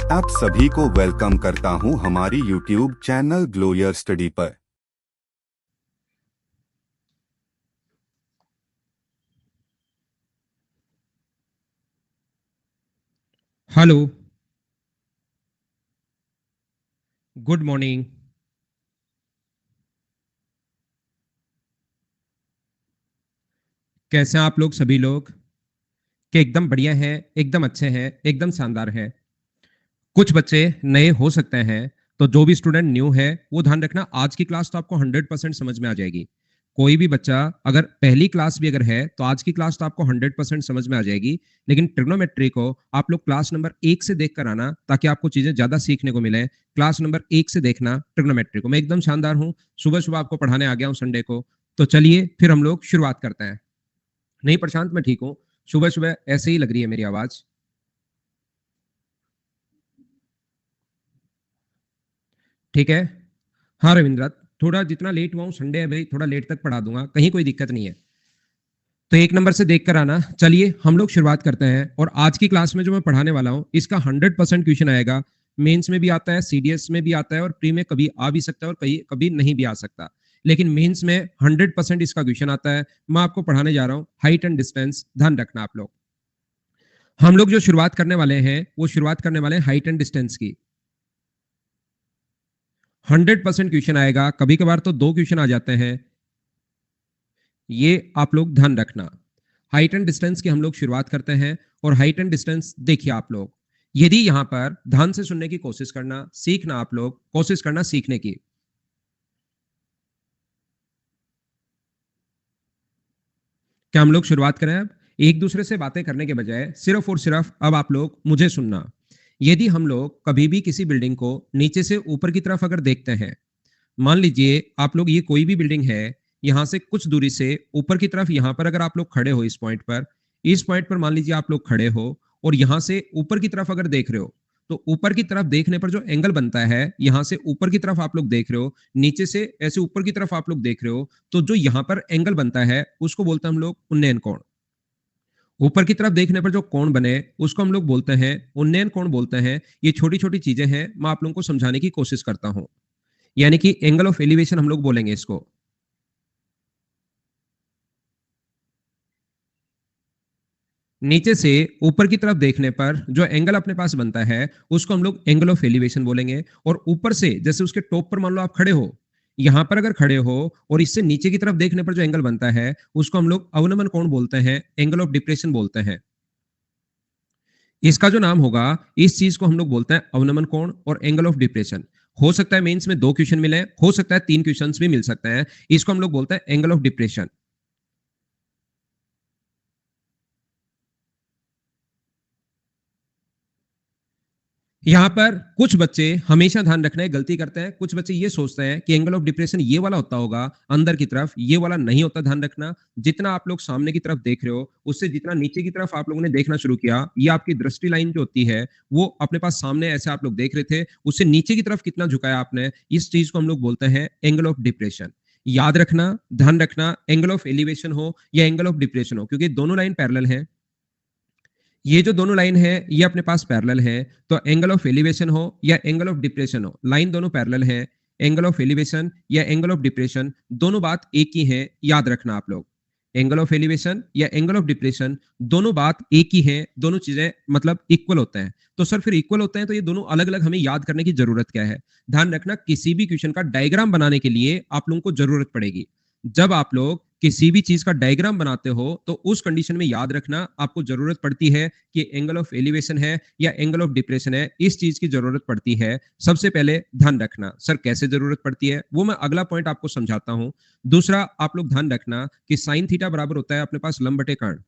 आप सभी को वेलकम करता हूं हमारी YouTube चैनल ग्लोयर स्टडी पर। Hello, good morning. कैसे हैं आप लोग सभी लोग? कि एकदम बढ़िया हैं, एकदम अच्छे हैं, एकदम शानदार हैं। कुछ बच्चे नए हो सकते हैं, तो जो भी स्टूडेंट न्यू है वो ध्यान रखना, आज की क्लास तो आपको 100% समझ में आ जाएगी। कोई भी बच्चा अगर पहली क्लास भी अगर है तो आज की क्लास तो आपको 100% समझ में आ जाएगी। लेकिन ट्रिग्नोमेट्री को आप लोग क्लास नंबर 1 से देख कर आना, ताकि आपको चीजें ज्यादा सीखने को मिले। क्लास नंबर 1 से देखना ट्रिग्नोमेट्री को। मैं एकदम शानदार हूँ, सुबह सुबह आपको पढ़ाने आ गया हूँ संडे को। तो चलिए फिर हम लोग शुरुआत करते हैं। नहीं प्रशांत, मैं ठीक हूँ। सुबह सुबह ऐसे ही लग रही है मेरी आवाज। ठीक है। हाँ रविंद्र, थोड़ा जितना लेट हुआ हूँ, संडे है भाई, थोड़ा लेट तक पढ़ा दूंगा, कहीं कोई दिक्कत नहीं है। तो एक नंबर से देख कर आना। चलिए हम लोग शुरुआत करते हैं। और आज की क्लास में जो मैं पढ़ाने वाला हूँ, इसका 100% क्वेश्चन आएगा। मेंस में भी आता है, सीडीएस में भी आता है, और प्री में कभी आ भी सकता है और कहीं कभी नहीं भी आ सकता। लेकिन मेंस में 100% इसका क्वेश्चन आता है। मैं आपको पढ़ाने जा रहा हूँ हाइट एंड डिस्टेंस। ध्यान रखना आप लोग। हम लोग जो शुरुआत करने वाले हैं वो शुरुआत करने वाले हैं हाइट एंड डिस्टेंस की। 100% क्वेश्चन आएगा, कभी कभार तो दो क्वेश्चन आ जाते हैं, ये आप लोग ध्यान रखना। हाइट एंड डिस्टेंस की हम लोग शुरुआत करते हैं। और हाइट एंड डिस्टेंस देखिए आप लोग, यदि यहां पर ध्यान से सुनने की कोशिश करना, सीखना, आप लोग कोशिश करना सीखने की। क्या हम लोग शुरुआत करें अब? एक दूसरे से बातें करने के बजाय सिर्फ और सिर्फ अब आप लोग मुझे सुनना। यदि हम लोग कभी भी किसी बिल्डिंग को नीचे से ऊपर की तरफ अगर देखते हैं, मान लीजिए आप लोग, ये कोई भी बिल्डिंग है, यहां से कुछ दूरी से ऊपर की तरफ, यहां पर अगर आप लोग खड़े हो, इस पॉइंट पर मान लीजिए आप लोग खड़े हो, और यहां से ऊपर की तरफ अगर देख रहे हो, तो ऊपर की तरफ देखने पर जो एंगल बनता है, यहां से ऊपर की तरफ आप लोग देख रहे हो, नीचे से ऐसे ऊपर की तरफ आप लोग देख रहे हो, तो जो यहां पर एंगल बनता है उसको बोलते हैं हम लोग उन्नयन कोण। ऊपर की तरफ देखने पर जो कोण बने उसको हम लोग बोलते हैं उन्नयन कोण बोलते हैं। ये छोटी छोटी चीजें हैं, मैं आप लोगों को समझाने की कोशिश करता हूं। यानी कि एंगल ऑफ एलिवेशन हम लोग बोलेंगे इसको। नीचे से ऊपर की तरफ देखने पर जो एंगल अपने पास बनता है उसको हम लोग एंगल ऑफ एलिवेशन बोलेंगे। और ऊपर से जैसे उसके टॉप पर मान लो आप खड़े हो, यहां पर अगर खड़े हो, और इससे नीचे की तरफ देखने पर जो एंगल बनता है उसको हम लोग अवनमन कोण बोलते हैं, एंगल ऑफ डिप्रेशन बोलते हैं। इसका जो नाम होगा, इस चीज को हम लोग बोलते हैं अवनमन कोण और एंगल ऑफ डिप्रेशन। हो सकता है मेंस में दो क्वेश्चन मिले, हो सकता है तीन क्वेश्चन भी मिल सकते हैं। इसको हम लोग बोलते हैं एंगल ऑफ डिप्रेशन। यहाँ पर कुछ बच्चे हमेशा ध्यान रखना है, गलती करते हैं। कुछ बच्चे ये सोचते हैं कि एंगल ऑफ डिप्रेशन ये वाला होता होगा अंदर की तरफ, ये वाला नहीं होता। ध्यान रखना, जितना आप लोग सामने की तरफ देख रहे हो उससे जितना नीचे की तरफ आप लोगों ने देखना शुरू किया, ये आपकी दृष्टि लाइन जो होती है वो अपने पास सामने ऐसे आप लोग देख रहे थे, उससे नीचे की तरफ कितना झुकाया आपने, इस चीज को हम लोग बोलते हैं एंगल ऑफ डिप्रेशन। याद रखना, ध्यान रखना, एंगल ऑफ एलिवेशन हो या एंगल ऑफ डिप्रेशन हो, क्योंकि दोनों लाइन पैरेलल है। ये जो दोनों लाइन है ये अपने पास पैरेलल है। तो एंगल ऑफ एलिवेशन हो या एंगल ऑफ डिप्रेशन हो, लाइन दोनों पैरेलल है। एंगल ऑफ एलिवेशन या एंगल ऑफ डिप्रेशन, दोनों बात एक ही है, याद रखना आप लोग। एंगल ऑफ एलिवेशन या एंगल ऑफ डिप्रेशन, दोनों बात एक ही है, दोनों चीजें मतलब इक्वल होते हैं। तो सर फिर इक्वल होते हैं तो ये दोनों अलग अलग हमें याद करने की जरूरत क्या है? ध्यान रखना, किसी भी क्वेश्चन का डायग्राम बनाने के लिए आप लोगों को जरूरत पड़ेगी। जब आप लोग किसी भी चीज का डायग्राम बनाते हो तो उस कंडीशन में याद रखना आपको जरूरत पड़ती है कि एंगल ऑफ एलिवेशन है या एंगल ऑफ डिप्रेशन है, इस चीज की जरूरत पड़ती है। सबसे पहले ध्यान रखना, सर कैसे जरूरत पड़ती है वो मैं अगला पॉइंट आपको समझाता हूं। दूसरा, आप लोग ध्यान रखना कि साइन थीटा बराबर होता है अपने पास लंब बटे कर्ण।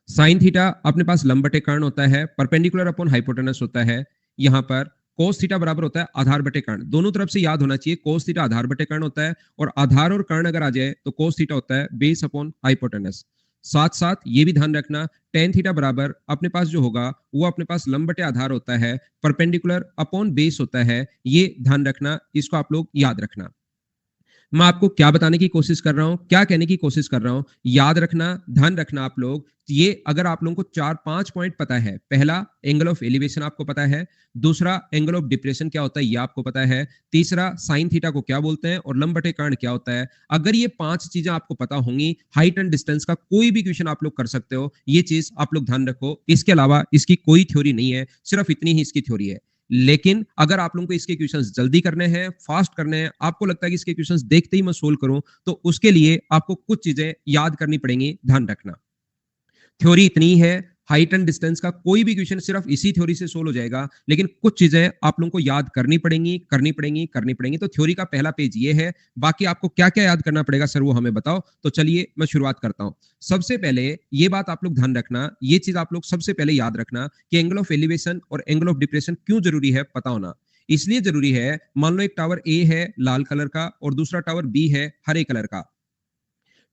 साइन थीटा अपने पास लंब बटे कर्ण होता है, परपेंडिकुलर अपॉन हाइपोटेनस होता है। यहाँ पर कोस थीटा बराबर होता है आधार बटे कर्ण। दोनों तरफ से याद होना चाहिए, कोस थीटा आधार बटे कर्ण होता है, और आधार और कर्ण अगर आ जाए तो कोस थीटा होता है बेस अपॉन हाइपोटेनस। साथ साथ ये भी ध्यान रखना, टेन थीटा बराबर अपने पास जो होगा वो अपने पास लंब बटे आधार होता है, परपेंडिकुलर अपॉन बेस होता है। ये ध्यान रखना, इसको आप लोग याद रखना। मैं आपको क्या बताने की कोशिश कर रहा हूँ, क्या कहने की कोशिश कर रहा हूँ, याद रखना, ध्यान रखना आप लोग, ये अगर आप लोगों को 4-5 पॉइंट पता है, पहला एंगल ऑफ एलिवेशन आपको पता है, दूसरा एंगल ऑफ डिप्रेशन क्या होता है ये आपको पता है, तीसरा साइन थीटा को क्या बोलते हैं और लंब बटे कर्ण क्या होता है। अगर ये 5 चीजें आपको पता होंगी, हाइट एंड डिस्टेंस का कोई भी क्वेश्चन आप लोग कर सकते हो, ये चीज आप लोग ध्यान रखो। इसके अलावा इसकी कोई थ्योरी नहीं है, सिर्फ इतनी ही इसकी थ्योरी है। लेकिन अगर आप लोगों को इसके क्वेश्चंस जल्दी करने हैं, फास्ट करने हैं, आपको लगता है कि इसके क्वेश्चंस देखते ही मैं सोल्व करूं, तो उसके लिए आपको कुछ चीजें याद करनी पड़ेंगी, ध्यान रखना। थ्योरी इतनी है, हाइट एंड डिस्टेंस का कोई भी क्वेश्चन सिर्फ इसी थ्योरी से सोल्व हो जाएगा, लेकिन कुछ चीजें आप लोगों को याद करनी पड़ेंगी, करनी पड़ेंगी, करनी पड़ेंगी। तो थ्योरी का पहला पेज ये है, बाकी आपको क्या-क्या याद करना पड़ेगा सर वो हमें बताओ। तो चलिए मैं शुरुआत करता हूं। सबसे पहले ये बात आप लोग ध्यान रखना, ये चीज आप लोग सबसे पहले याद रखना कि एंगल ऑफ एलिवेशन और एंगल ऑफ डिप्रेशन क्यों जरूरी है पता होना। इसलिए जरूरी है, मान लो एक टावर ए है लाल कलर का और दूसरा टावर बी है हरे कलर का।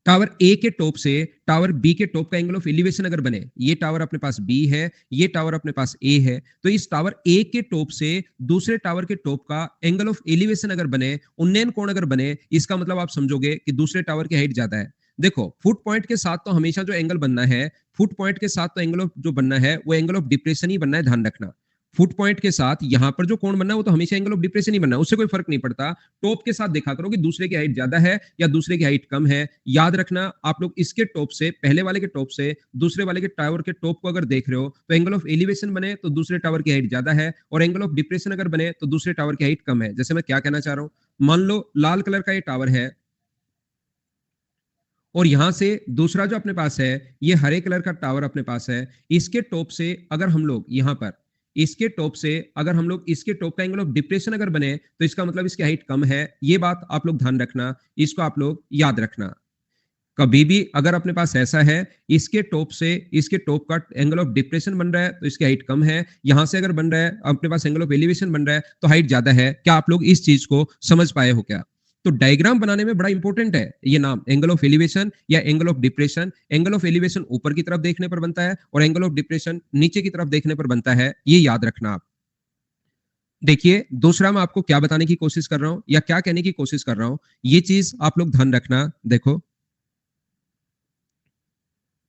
टावर ए के टॉप से टावर बी के टॉप का एंगल ऑफ एलिवेशन अगर बने, ये टावर अपने पास बी है, ये टावर अपने पास ए है, तो इस टावर ए के टॉप से दूसरे टावर के टॉप का एंगल ऑफ एलिवेशन अगर बने, उन्नयन कोण अगर बने, इसका मतलब आप समझोगे कि दूसरे टावर की हाइट ज्यादा है। देखो फुट पॉइंट के साथ तो हमेशा जो एंगल बनना है, फुट पॉइंट के साथ तो एंगल ऑफ जो बनना है वो एंगल ऑफ डिप्रेशन ही बनना है, ध्यान रखना। फुट पॉइंट के साथ यहां पर जो कोण बनना है वो तो हमेशा एंगल ऑफ डिप्रेशन ही बनना है, उससे कोई फर्क नहीं पड़ता। टॉप के साथ देखा करो कि दूसरे की हाइट ज्यादा है या दूसरे की हाइट कम है। याद रखना आप लोग इसके टॉप से, पहले वाले के टॉप से दूसरे वाले के टावर के टॉप को अगर देख रहे हो तो एंगल ऑफ एलिवेशन बने तो दूसरे टावर की हाइट ज्यादा है, और एंगल ऑफ डिप्रेशन अगर बने तो दूसरे टावर की हाइट कम है। जैसे मैं क्या कहना चाह रहा हूं, मान लो लाल कलर का ये टावर है और यहां से दूसरा जो अपने पास है ये हरे कलर का टावर अपने पास है। इसके टॉप से अगर हम लोग यहां पर इसके टॉप से अगर हम लोग इसके टॉप का एंगल ऑफ डिप्रेशन अगर बने तो इसका मतलब इसकी हाइट कम है। ये बात आप लोग ध्यान रखना, इसको आप लोग याद रखना। कभी भी अगर अपने पास ऐसा है, इसके टॉप से इसके टॉप का एंगल ऑफ डिप्रेशन बन रहा है तो इसकी हाइट कम है, यहां से अगर बन रहा है अपने पास एंगल ऑफ एलिवेशन बन रहा है तो हाइट ज्यादा है। क्या आप लोग इस चीज को समझ पाए हो क्या? तो डायग्राम बनाने में बड़ा इंपॉर्टेंट है ये नाम, एंगल ऑफ एलिवेशन या angle of depression. Angle of elevation ऊपर की तरफ देखने पर बनता है और एंगल ऑफ डिप्रेशन नीचे की तरफ देखने पर बनता है, ये याद रखना आप। देखिए दूसरा मैं आपको क्या बताने की कोशिश कर रहा हूं या क्या कहने की कोशिश कर रहा हूं, ये चीज आप लोग ध्यान रखना। देखो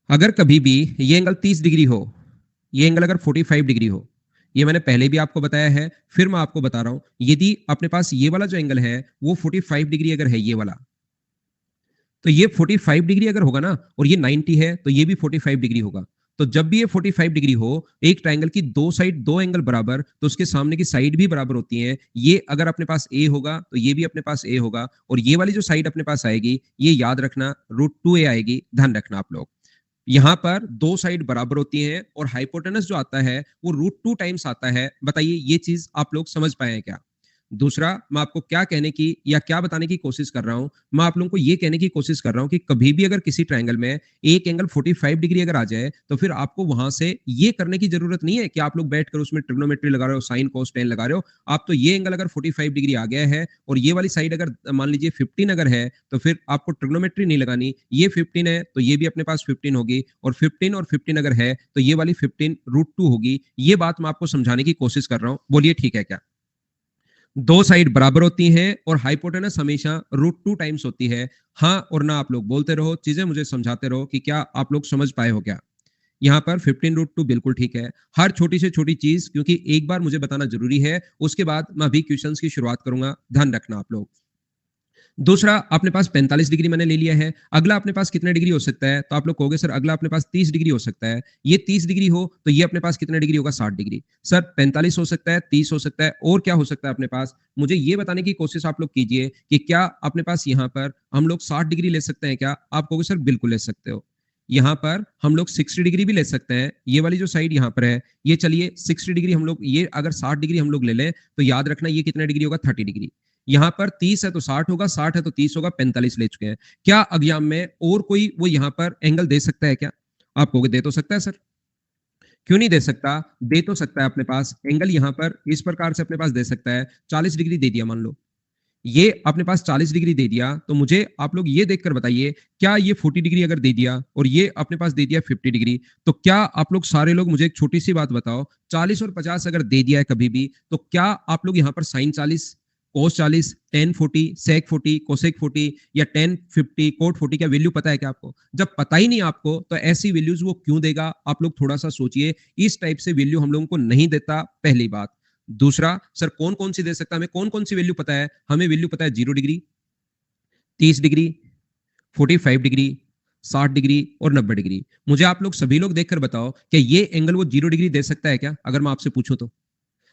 अगर कभी भी ये एंगल 30 डिग्री हो, ये एंगल अगर 45 डिग्री हो, ये मैंने पहले भी आपको बताया है, फिर मैं आपको बता रहा हूं, यदि अपने पास ये वाला जो एंगल है वो 45 डिग्री अगर है, ये वाला, तो ये 45 डिग्री अगर होगा ना, और ये 90 है तो ये भी 45 डिग्री होगा। तो जब भी ये 45 डिग्री हो, एक ट्रायंगल की दो साइड, दो एंगल बराबर, तो उसके सामने की साइड भी बराबर होती हैं। ये अगर अपने पास ए होगा तो ये भी अपने पास ए होगा, और ये वाली जो साइड अपने पास आएगी ये याद रखना √2a आएगी, ध्यान रखना आप लोग। यहाँ पर दो साइड बराबर होती हैं और हाइपोटेनस जो आता है वो √2 टाइम्स आता है। बताइए ये चीज आप लोग समझ पाए हैं क्या? दूसरा मैं आपको क्या कहने की या क्या बताने की कोशिश कर रहा हूं, मैं आप लोगों को ये कहने की कोशिश कर रहा हूं कि कभी भी अगर किसी ट्रायंगल में एक एंगल 45 डिग्री अगर आ जाए तो फिर आपको वहां से ये करने की जरूरत नहीं है कि आप लोग बैठकर उसमें ट्रिग्नोमेट्री लगा रहे हो, साइन कोस टेन लगा रहे हो। आप तो ये एंगल अगर 45 डिग्री आ गया है और ये वाली साइड अगर मान लीजिए 15 अगर है, तो फिर आपको ट्रिग्नोमेट्री नहीं लगानी। ये 15 है तो ये भी अपने पास 15 होगी, और 15 और 15 अगर है तो ये वाली 15 √2 होगी। ये बात मैं आपको समझाने की कोशिश कर रहा हूं, बोलिए ठीक है क्या? दो साइड बराबर होती हैं और हाइपोटेनस हमेशा √2 टाइम्स होती है। हाँ और ना आप लोग बोलते रहो, चीजें मुझे समझाते रहो कि क्या आप लोग समझ पाए हो क्या? यहाँ पर 15 √2 बिल्कुल ठीक है। हर छोटी से छोटी चीज क्योंकि एक बार मुझे बताना जरूरी है, उसके बाद मैं अभी क्वेश्चंस की शुरुआत करूंगा, ध्यान रखना आप लोग। दूसरा अपने पास 45 डिग्री मैंने ले लिया है। अगला अपने पास कितने डिग्री हो सकता है? तो आप लोग कहोगे सर अगला अपने पास 30 डिग्री हो सकता है। ये 30 डिग्री हो तो ये अपने पास कितने डिग्री होगा? 60 डिग्री। सर 45 हो सकता है, 30 हो सकता है, और क्या हो सकता है अपने पास? मुझे ये बताने की कोशिश आप लोग कीजिए कि क्या अपने पास यहाँ पर हम लोग 60 डिग्री ले सकते हैं क्या? आप कहोगे सर बिल्कुल ले सकते हो। यहाँ पर हम लोग 60 डिग्री भी ले सकते हैं। ये वाली जो साइड यहाँ पर है, ये चलिए 60 डिग्री हम लोग, ये अगर 60 डिग्री हम लोग ले लें तो याद रखना ये कितने डिग्री होगा? 30 डिग्री। यहाँ पर 30 है तो 60 होगा, 60 है तो 30 होगा, 45 ले चुके हैं। क्या एग्जाम में और कोई वो यहाँ पर एंगल दे सकता है क्या? आप कहोगे दे तो सकता है सर, क्यों नहीं दे सकता? दे तो सकता है। अपने पास एंगल यहाँ पर इस प्रकार से अपने पास दे सकता है। 40 डिग्री दे दिया मान लो, ये अपने पास 40 डिग्री दे दिया, तो मुझे आप लोग ये देखकर बताइए, क्या ये 40 डिग्री अगर दे दिया और ये अपने पास दे दिया 50 डिग्री, तो क्या आप लोग सारे लोग मुझे एक छोटी सी बात बताओ, 40 और 50 अगर दे दिया है कभी भी, तो क्या आप लोग यहाँ पर sign 40 cos 40, tan 40, sec 40, cosec 40 या tan 50, cot 40 क्या वैल्यू पता है क्या आपको? जब पता ही नहीं आपको तो ऐसी वैल्यूज वो क्यों देगा? आप लोग थोड़ा सा सोचिए। इस टाइप से वैल्यू हम लोगों को नहीं देता, पहली बात। दूसरा, सर कौन कौन सी दे सकता है? हमें कौन कौन सी वैल्यू पता है? हमें वैल्यू पता है 0 डिग्री, 30 डिग्री, 45 डिग्री, 60 डिग्री और 90 डिग्री। मुझे आप लोग सभी लोग देखकर बताओ कि ये एंगल वो 0 डिग्री दे सकता है क्या? अगर मैं आपसे पूछूं तो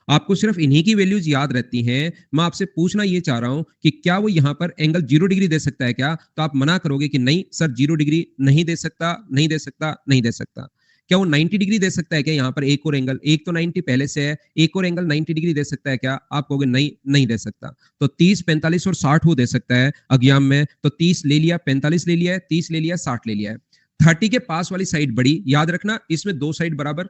आपको सिर्फ इन्हीं की वैल्यूज याद रहती हैं। मैं आपसे पूछना ये चाह रहा हूं कि क्या वो यहां पर एंगल 0 डिग्री दे सकता है क्या? तो आप मना करोगे कि नहीं सर 0 डिग्री नहीं दे सकता, नहीं दे सकता, नहीं दे सकता। क्या वो 90 डिग्री दे सकता है क्या? यहां पर एक और एंगल, एक तो 90 पहले से है, एक और एंगल 90 डिग्री दे सकता है क्या? आप कहोगे नहीं, नहीं दे सकता। तो 30, 45 और 60 वो दे सकता है अज्ञात में। तो 30 ले लिया, 45 ले लिया, 30 ले लिया, 60 ले लिया है। 30 के पास वाली साइड बड़ी, याद रखना इसमें दो साइड बराबर,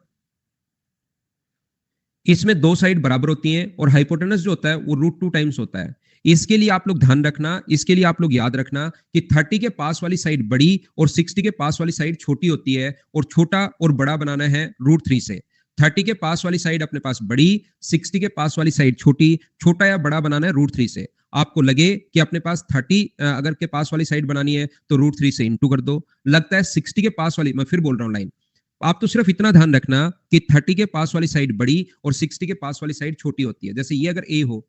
इसमें दो साइड बराबर होती हैं और हाइपोटेनस जो होता है वो √2 टाइम्स होता है। इसके लिए आप लोग ध्यान रखना, इसके लिए आप लोग याद रखना कि 30 के पास वाली साइड बड़ी और 60 के पास वाली साइड छोटी होती है और छोटा और बड़ा बनाना है √3 से। 30 के पास वाली साइड अपने पास बड़ी, 60 के पास वाली साइड छोटी, छोटा या बड़ा बनाना है √3 से। आपको लगे कि अपने पास 30 अगर के पास वाली साइड बनानी है तो √3 से इंटू कर दो। लगता है 60 के पास वाली, मैं फिर बोल रहा हूं लाइन, आप तो सिर्फ इतना ध्यान रखना कि 30 के पास वाली साइड बड़ी और 60 के पास वाली साइड छोटी होती है। जैसे ये अगर ए हो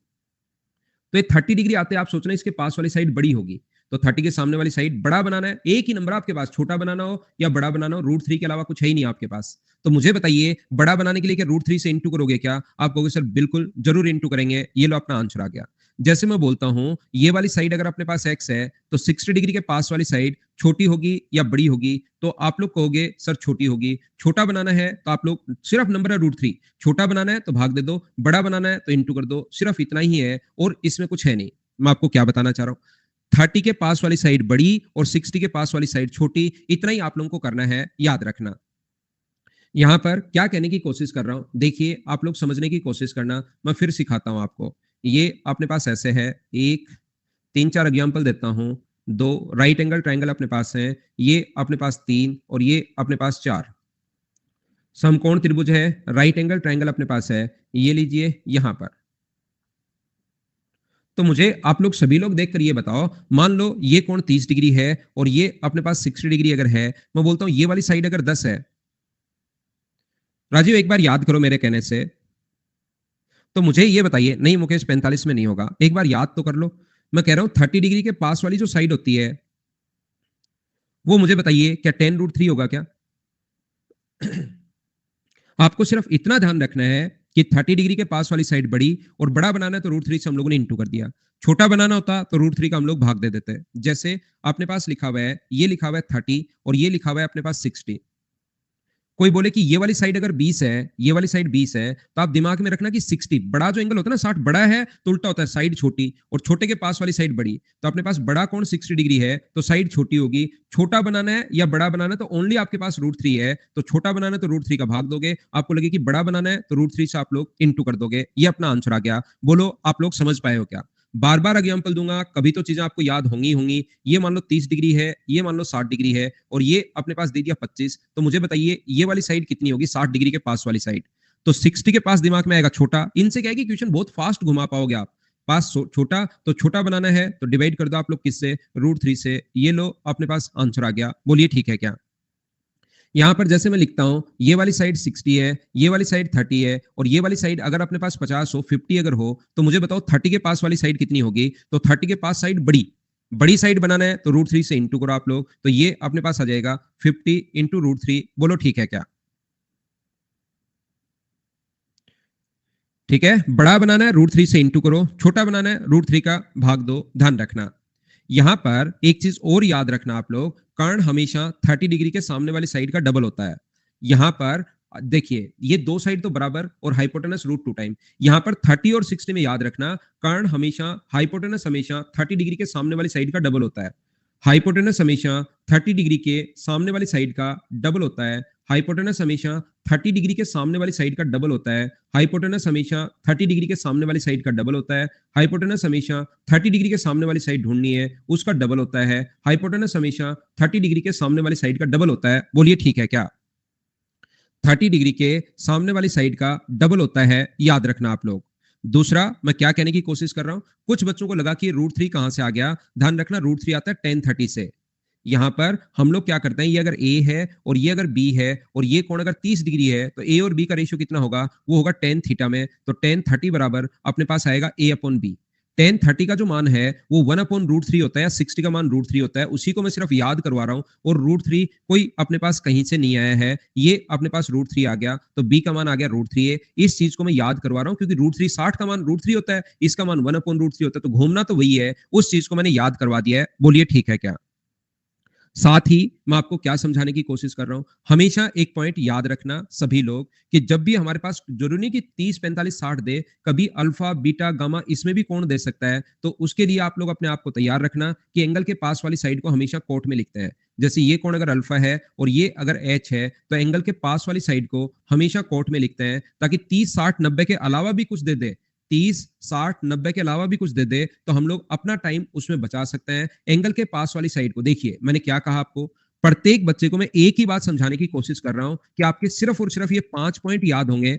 तो ये 30 डिग्री आते आप सोचना इसके पास वाली साइड बड़ी होगी, तो 30 के सामने वाली साइड बड़ा बनाना है। एक ही नंबर आपके पास, छोटा बनाना हो या बड़ा बनाना हो, √3 के अलावा कुछ है ही नहीं आपके पास। तो मुझे बताइए बड़ा बनाने के लिए क्या √3 से इंटू करोगे क्या? आप कहोगे सर बिल्कुल जरूर इंटू करेंगे। ये लो अपना आंसर आ गया। जैसे मैं बोलता हूं ये वाली साइड अगर अपने पास x है तो 60 डिग्री के पास वाली साइड छोटी होगी या बड़ी होगी? तो आप लोग कहोगे सर छोटी होगी। छोटा बनाना है तो आप लोग सिर्फ नंबर है √3, छोटा बनाना है तो भाग दे दो, बड़ा बनाना है तो इंटू कर दो। सिर्फ इतना ही है और इसमें कुछ है नहीं। मैं आपको क्या बताना चाह रहा हूं, 30 के पास वाली साइड बड़ी और 60 के पास वाली साइड छोटी, इतना ही आप लोगों को करना है, याद रखना। यहां पर क्या कहने की कोशिश कर रहा हूं, देखिए आप लोग समझने की कोशिश करना, मैं फिर सिखाता हूं आपको। ये अपने पास ऐसे है, एक, तीन चार एग्जाम्पल देता हूं। दो राइट एंगल ट्रायंगल अपने पास है, ये अपने पास तीन और ये अपने पास चार। समकोण त्रिभुज है, राइट एंगल ट्रायंगल अपने पास है, ये लीजिए यहां पर। तो मुझे आप लोग सभी लोग देखकर ये बताओ, मान लो ये कोण 30 डिग्री है और ये अपने पास 60 डिग्री अगर है, मैं बोलता हूं ये वाली साइड अगर 10 है, राजीव एक बार याद करो मेरे कहने से, तो मुझे ये बताइए, नहीं मुकेश 45 में नहीं होगा, एक बार याद तो कर लो। मैं कह रहा हूं 30 डिग्री के पास वाली जो साइड होती है वो मुझे बताइए क्या 10√3 होगा क्या? आपको सिर्फ इतना ध्यान रखना है कि 30 डिग्री के पास वाली साइड बड़ी और बड़ा बनाना है तो √3 से हम लोगों ने इंटू कर दिया। छोटा बनाना होता तो √3 का हम लोग भाग दे देते। जैसे अपने पास लिखा हुआ है, ये लिखा हुआ है 30 और ये लिखा हुआ है अपने पास 60। कोई बोले कि ये वाली साइड अगर 20 है, ये वाली साइड 20 है, तो आप दिमाग में रखना कि 60 बड़ा जो एंगल होता है ना, 60 बड़ा है तो उल्टा होता है, साइड छोटी और छोटे के पास वाली साइड बड़ी। तो अपने पास बड़ा कोण 60 डिग्री है तो साइड छोटी होगी। छोटा बनाना है या बड़ा बनाना है तो ओनली आपके पास √3 है, तो छोटा बनाना है तो √3 का भाग दोगे। आपको लगे कि बड़ा बनाना है तो √3 से आप लोग इंटू कर दोगे। ये अपना आंसर आ गया। बोलो आप लोग समझ पाए हो क्या? बार बार एग्जाम्पल दूंगा, कभी तो चीजें आपको याद होंगी होंगी। ये मान लो 30 डिग्री है, ये मान लो 60 डिग्री है और ये अपने पास दे दिया 25। तो मुझे बताइए ये वाली साइड कितनी होगी 60 डिग्री के पास वाली साइड? तो 60 के पास दिमाग में आएगा छोटा। इनसे क्या है कि क्वेश्चन बहुत फास्ट घुमा पाओगे आप। पास छोटा तो छोटा बनाना है तो डिवाइड कर दो आप लोग किससे, √3 से। ये लो अपने पास आंसर आ गया। बोलिए ठीक है क्या? यहां पर जैसे मैं लिखता हूं ये वाली साइड 60 है, ये वाली साइड 30 है और ये वाली साइड अगर अपने पास 50 हो, 50 अगर हो, तो मुझे बताओ 30 के पास वाली साइड कितनी होगी? तो 30 के पास साइड बड़ी, बड़ी साइड बनाना है तो √3 से इंटू करो आप लोग, तो ये अपने पास आ जाएगा 50 इंटू √3। बोलो ठीक है क्या? ठीक है, बड़ा बनाना है √3 से इंटू करो, छोटा बनाना है √3 का भाग दो। ध्यान रखना यहां पर एक चीज और याद रखना आप लोग, कर्ण हमेशा 30 डिग्री के सामने वाली साइड का डबल होता है। यहां पर देखिए ये दो साइड तो बराबर और हाइपोटेनस √2 टाइम। यहां पर 30 और 60 में याद रखना, कर्ण हमेशा हाइपोटेनस हमेशा 30 डिग्री के सामने वाली साइड का डबल होता है। हाइपोटेनस हमेशा 30 डिग्री के सामने वाली साइड का डबल होता है। हाइपोटेनस हमेशा 30 डिग्री के सामने वाली साइड का डबल होता है। हाइपोटेनस हमेशा 30 डिग्री के सामने वाली साइड का डबल होता है। हाइपोटेनस हमेशा 30 डिग्री के सामने वाली साइड ढूंढनी है, उसका डबल होता है। हाइपोटेनस हमेशा 30 डिग्री के सामने वाली साइड का डबल होता है। बोलिए ठीक है क्या? 30 डिग्री के सामने वाली साइड का डबल होता है, याद रखना आप लोग। दूसरा, मैं क्या कहने की कोशिश कर रहा हूं, कुछ बच्चों को लगा कि √3 कहां से आ गया। ध्यान रखना √3 आता है tan 30 से। यहां पर हम लोग क्या करते हैं, ये अगर ए है और ये अगर बी है और ये कोण अगर 30 डिग्री है तो ए और बी का रेशियो कितना होगा, वो होगा tan थीटा में। तो tan 30 बराबर अपने पास आएगा a अपॉन बी। tan 30 का जो मान है वो 1 अपॉन √3 होता है या 60 का मान √3 होता है, उसी को मैं सिर्फ याद करवा रहा हूं। और √3 कोई अपने पास कहीं से नहीं आया है, ये अपने पास √3 आ गया, तो b का मान आ गया √3a। इस चीज को मैं याद करवा रहा हूं क्योंकि √3 60 का मान √3 होता है, इसका मान 1 अपॉन √3 होता है, तो घूमना तो वही है, उस चीज को मैंने याद करवा दिया है। बोलिए ठीक है क्या? साथ ही मैं आपको क्या समझाने की कोशिश कर रहा हूं, हमेशा एक पॉइंट याद रखना सभी लोग कि जब भी हमारे पास जरूरी नहीं कि 30 45 60 दे, कभी अल्फा बीटा गामा इसमें भी कोण दे सकता है। तो उसके लिए आप लोग अपने आप को तैयार रखना कि एंगल के पास वाली साइड को हमेशा कोट में लिखते हैं। जैसे ये कोण अगर अल्फा है और ये अगर एच है, तो एंगल के पास वाली साइड को हमेशा कोट में लिखते हैं, ताकि 30 60 90 के अलावा भी कुछ दे दे, 30 60 90 के अलावा भी कुछ दे दे, तो हम लोग अपना टाइम उसमें बचा सकते हैं। एंगल के पास वाली साइड को देखिए, मैंने क्या कहा आपको, प्रत्येक बच्चे को मैं एक ही बात समझाने की कोशिश कर रहा हूं कि आपके सिर्फ और सिर्फ ये 5 पॉइंट याद होंगे।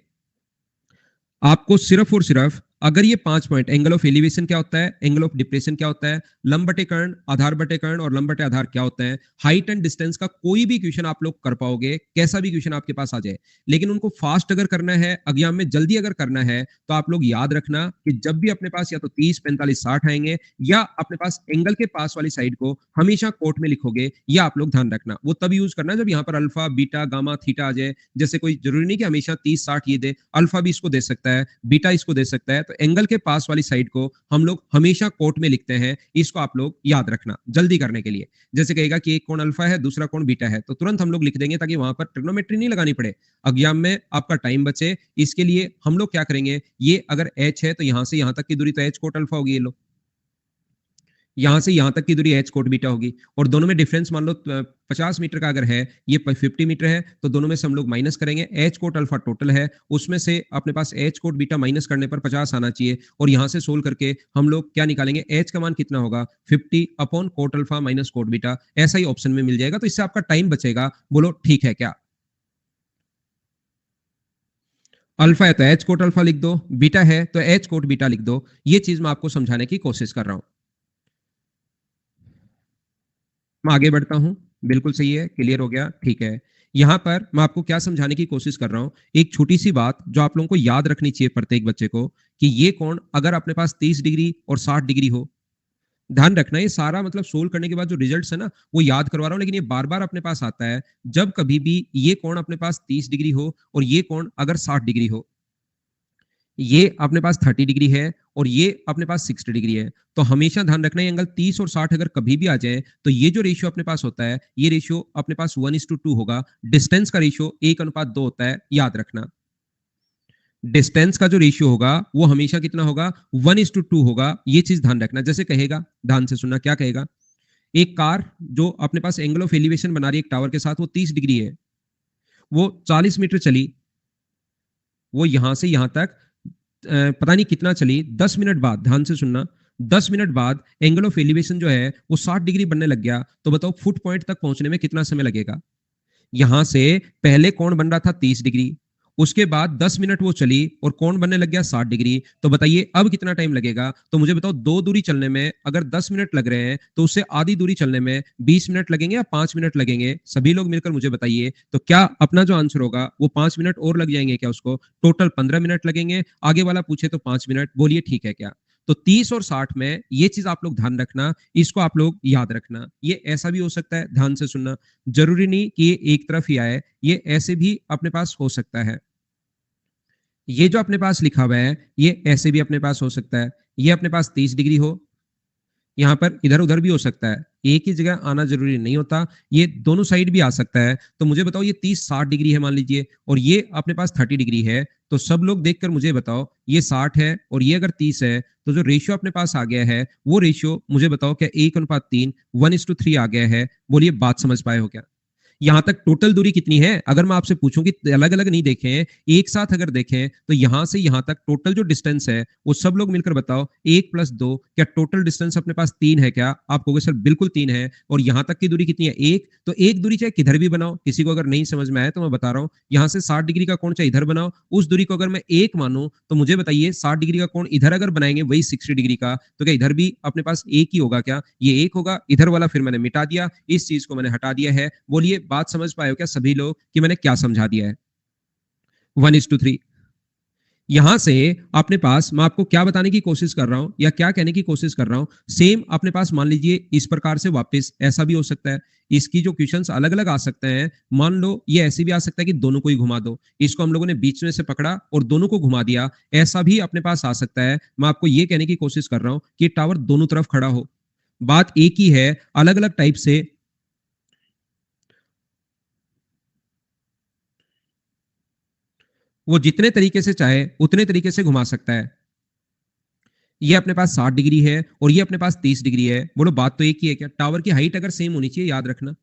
आपको सिर्फ और सिर्फ अगर ये 5 पॉइंट, एंगल ऑफ एलिवेशन क्या होता है, एंगल ऑफ डिप्रेशन क्या होता है, लंब बटे कर्ण, आधार बटे कर्ण और लंब बटे आधार क्या होता है, हाइट एंड डिस्टेंस का कोई भी क्वेश्चन आप लोग कर पाओगे, कैसा भी क्वेश्चन आपके पास आ जाए। लेकिन उनको फास्ट अगर करना है, एग्जाम में जल्दी अगर करना है, तो आप लोग याद रखना कि जब भी अपने पास या तो 30 45 60 आएंगे या अपने पास एंगल के पास वाली साइड को हमेशा कोट में लिखोगे, या आप लोग ध्यान रखना वो तब यूज करना जब यहाँ पर अल्फा बीटा गामा थीटा आ जाए। जैसे कोई जरूरी नहीं कि हमेशा 30 60 ये दे, अल्फा भी इसको दे सकता है, बीटा इसको दे सकता है, तो एंगल के पास वाली साइड को हम लोग हमेशा कोट में लिखते हैं। इसको आप लोग याद रखना जल्दी करने के लिए। जैसे कहेगा कि एक कोण अल्फा है दूसरा कोण बीटा है, तो तुरंत हम लोग लिख देंगे ताकि वहां पर ट्रिग्नोमेट्री नहीं लगानी पड़े, एग्जाम में आपका टाइम बचे। इसके लिए हम लोग क्या करेंगे, ये अगर h है तो यहां से यहां तक की दूरी तो h कोट अल्फा होगी, ये लो, यहां से यहां तक की दूरी h कोट बीटा होगी, और दोनों में डिफरेंस मान लो 50 मीटर का अगर है, ये 50 मीटर है, तो दोनों में से हम लोग माइनस करेंगे। h कोट अल्फा टोटल है, उसमें से अपने पास h कोट बीटा माइनस करने पर 50 आना चाहिए, और यहां से सोल्व करके हम लोग क्या निकालेंगे, h का मान कितना होगा 50 upon coat alpha minus cot beta, ऐसा ही ऑप्शन में मिल जाएगा। तो इससे आपका टाइम बचेगा। बोलो ठीक है क्या? अल्फा है तो h कोट अल्फा लिख दो, बीटा है तो h कोट बीटा लिख दो। ये चीज मैं आपको समझाने की कोशिश कर रहा हूं। मैं आगे बढ़ता हूं। बिल्कुल सही है, क्लियर हो गया, ठीक है। यहां पर मैं आपको क्या समझाने की कोशिश कर रहा हूं, एक छोटी सी बात जो आप लोगों को याद रखनी चाहिए प्रत्येक बच्चे को, कि ये कोण अगर अपने पास 30 डिग्री और 60 डिग्री हो, ध्यान रखना ये सारा मतलब सोल्व करने के बाद जो रिजल्ट्स है ना वो याद करवा रहा हूं, लेकिन ये बार बार अपने पास आता है। जब कभी भी ये कोण अपने पास 30 डिग्री हो और ये कोण अगर 60 डिग्री हो, ये अपने पास 30 डिग्री है और ये अपने पास 60 डिग्री है, तो हमेशा ध्यान रखना ये एंगल 30 और 60 अगर कभी भी आ जाए, तो ये जो रेशियो अपने पास होता है, ये रेशियो अपने पास 1:2 होगा। डिस्टेंस का रेशियो 1:2 होता है, याद रखना। डिस्टेंस का जो रेशियो होगा वो हमेशा कितना होगा, 1:2 होगा। ये चीज ध्यान रखना। जैसे कहेगा, ध्यान से सुनना, क्या कहेगा, एक कार जो अपने पास एंगल ऑफ एलिवेशन बना रही है एक टावर के साथ, वो 30 डिग्री है, वो 40 मीटर चली, वो यहां से यहां तक पता नहीं कितना चली, 10 मिनट बाद, ध्यान से सुनना, 10 मिनट बाद एंगल ऑफ एलिवेशन जो है वो 60 डिग्री बनने लग गया, तो बताओ फुट पॉइंट तक पहुंचने में कितना समय लगेगा। यहां से पहले कोण बन रहा था 30 डिग्री, उसके बाद 10 मिनट वो चली और कोण बनने लग गया 60 डिग्री, तो बताइए अब कितना टाइम लगेगा। तो मुझे बताओ, दो दूरी चलने में अगर 10 मिनट लग रहे हैं, तो उससे आधी दूरी चलने में 20 मिनट लगेंगे या 5 मिनट लगेंगे? सभी लोग मिलकर मुझे बताइए। तो क्या अपना जो आंसर होगा वो 5 मिनट और लग जाएंगे क्या? उसको टोटल 15 मिनट लगेंगे, आगे वाला पूछे तो 5 मिनट। बोलिए ठीक है क्या? तो 30 और 60 में ये चीज आप लोग ध्यान रखना, इसको आप लोग याद रखना। ये ऐसा भी हो सकता है, ध्यान से सुनना, जरूरी नहीं कि ये एक तरफ ही आए, ये ऐसे भी अपने पास हो सकता है। ये जो अपने पास लिखा हुआ है ये ऐसे भी अपने पास हो सकता है, ये अपने पास 30 डिग्री हो, यहाँ पर इधर उधर भी हो सकता है, एक ही जगह आना जरूरी नहीं होता, ये दोनों साइड भी आ सकता है। तो मुझे बताओ, ये 30 60 डिग्री है मान लीजिए, और ये अपने पास 30 डिग्री है, तो सब लोग देखकर मुझे बताओ, ये 60 है और ये अगर 30 है, तो जो रेशियो अपने पास आ गया है वो रेशियो मुझे बताओ क्या 1:3 1:3 आ गया है? बोलिए बात समझ पाए हो क्या? यहां तक टोटल दूरी कितनी है? अगर मैं आपसे पूछूं कि अलग अलग नहीं देखें, एक साथ अगर देखें, तो यहां से यहां तक टोटल जो डिस्टेंस है वो सब लोग मिलकर बताओ, 1 + 2, क्या टोटल डिस्टेंस अपने पास 3 है क्या? आप कहोगे सर बिल्कुल 3 है। और यहां तक की दूरी कितनी है? 1। तो एक दूरी चाहे किधर भी बनाओ, किसी को अगर नहीं समझ में आया तो मैं बता रहा हूं, यहां से 60 डिग्री का कोण चाहे इधर बनाओ, उस दूरी को अगर मैं 1 मानूं, तो मुझे बताइए 60 डिग्री का कोण इधर अगर बनाएंगे वही 60 डिग्री का, तो क्या इधर भी अपने पास एक ही होगा क्या? ये एक होगा, इधर वाला फिर मैंने मिटा दिया, इस चीज को मैंने हटा दिया है। बोलिए बात समझ पाए हो क्या सभी लोग कि मैंने क्या समझा दिया है? 1:3। यहां से अपने पास मैं आपको क्या बताने की कोशिश कर रहा हूं या क्या कहने की कोशिश कर रहा हूं, सेम अपने पास मान लीजिए इस प्रकार से वापस ऐसा भी हो सकता है। इसकी जो क्वेश्चंस अलग अलग आ सकते हैं, मान लो ये ऐसे भी आ सकता है कि दोनों को ही घुमा दो, इसको हम लोगों ने बीच में से पकड़ा और दोनों को घुमा दिया, ऐसा भी अपने पास आ सकता है। मैं आपको ये कहने की कोशिश कर रहा हूं कि टावर दोनों तरफ खड़ा हो, बात एक ही है, अलग अलग टाइप से वो जितने तरीके से चाहे उतने तरीके से घुमा सकता है। ये अपने पास 60 डिग्री है और ये अपने पास 30 डिग्री है। बोलो बात तो एक ही है क्या? टावर की हाइट अगर सेम होनी चाहिए, याद रखना।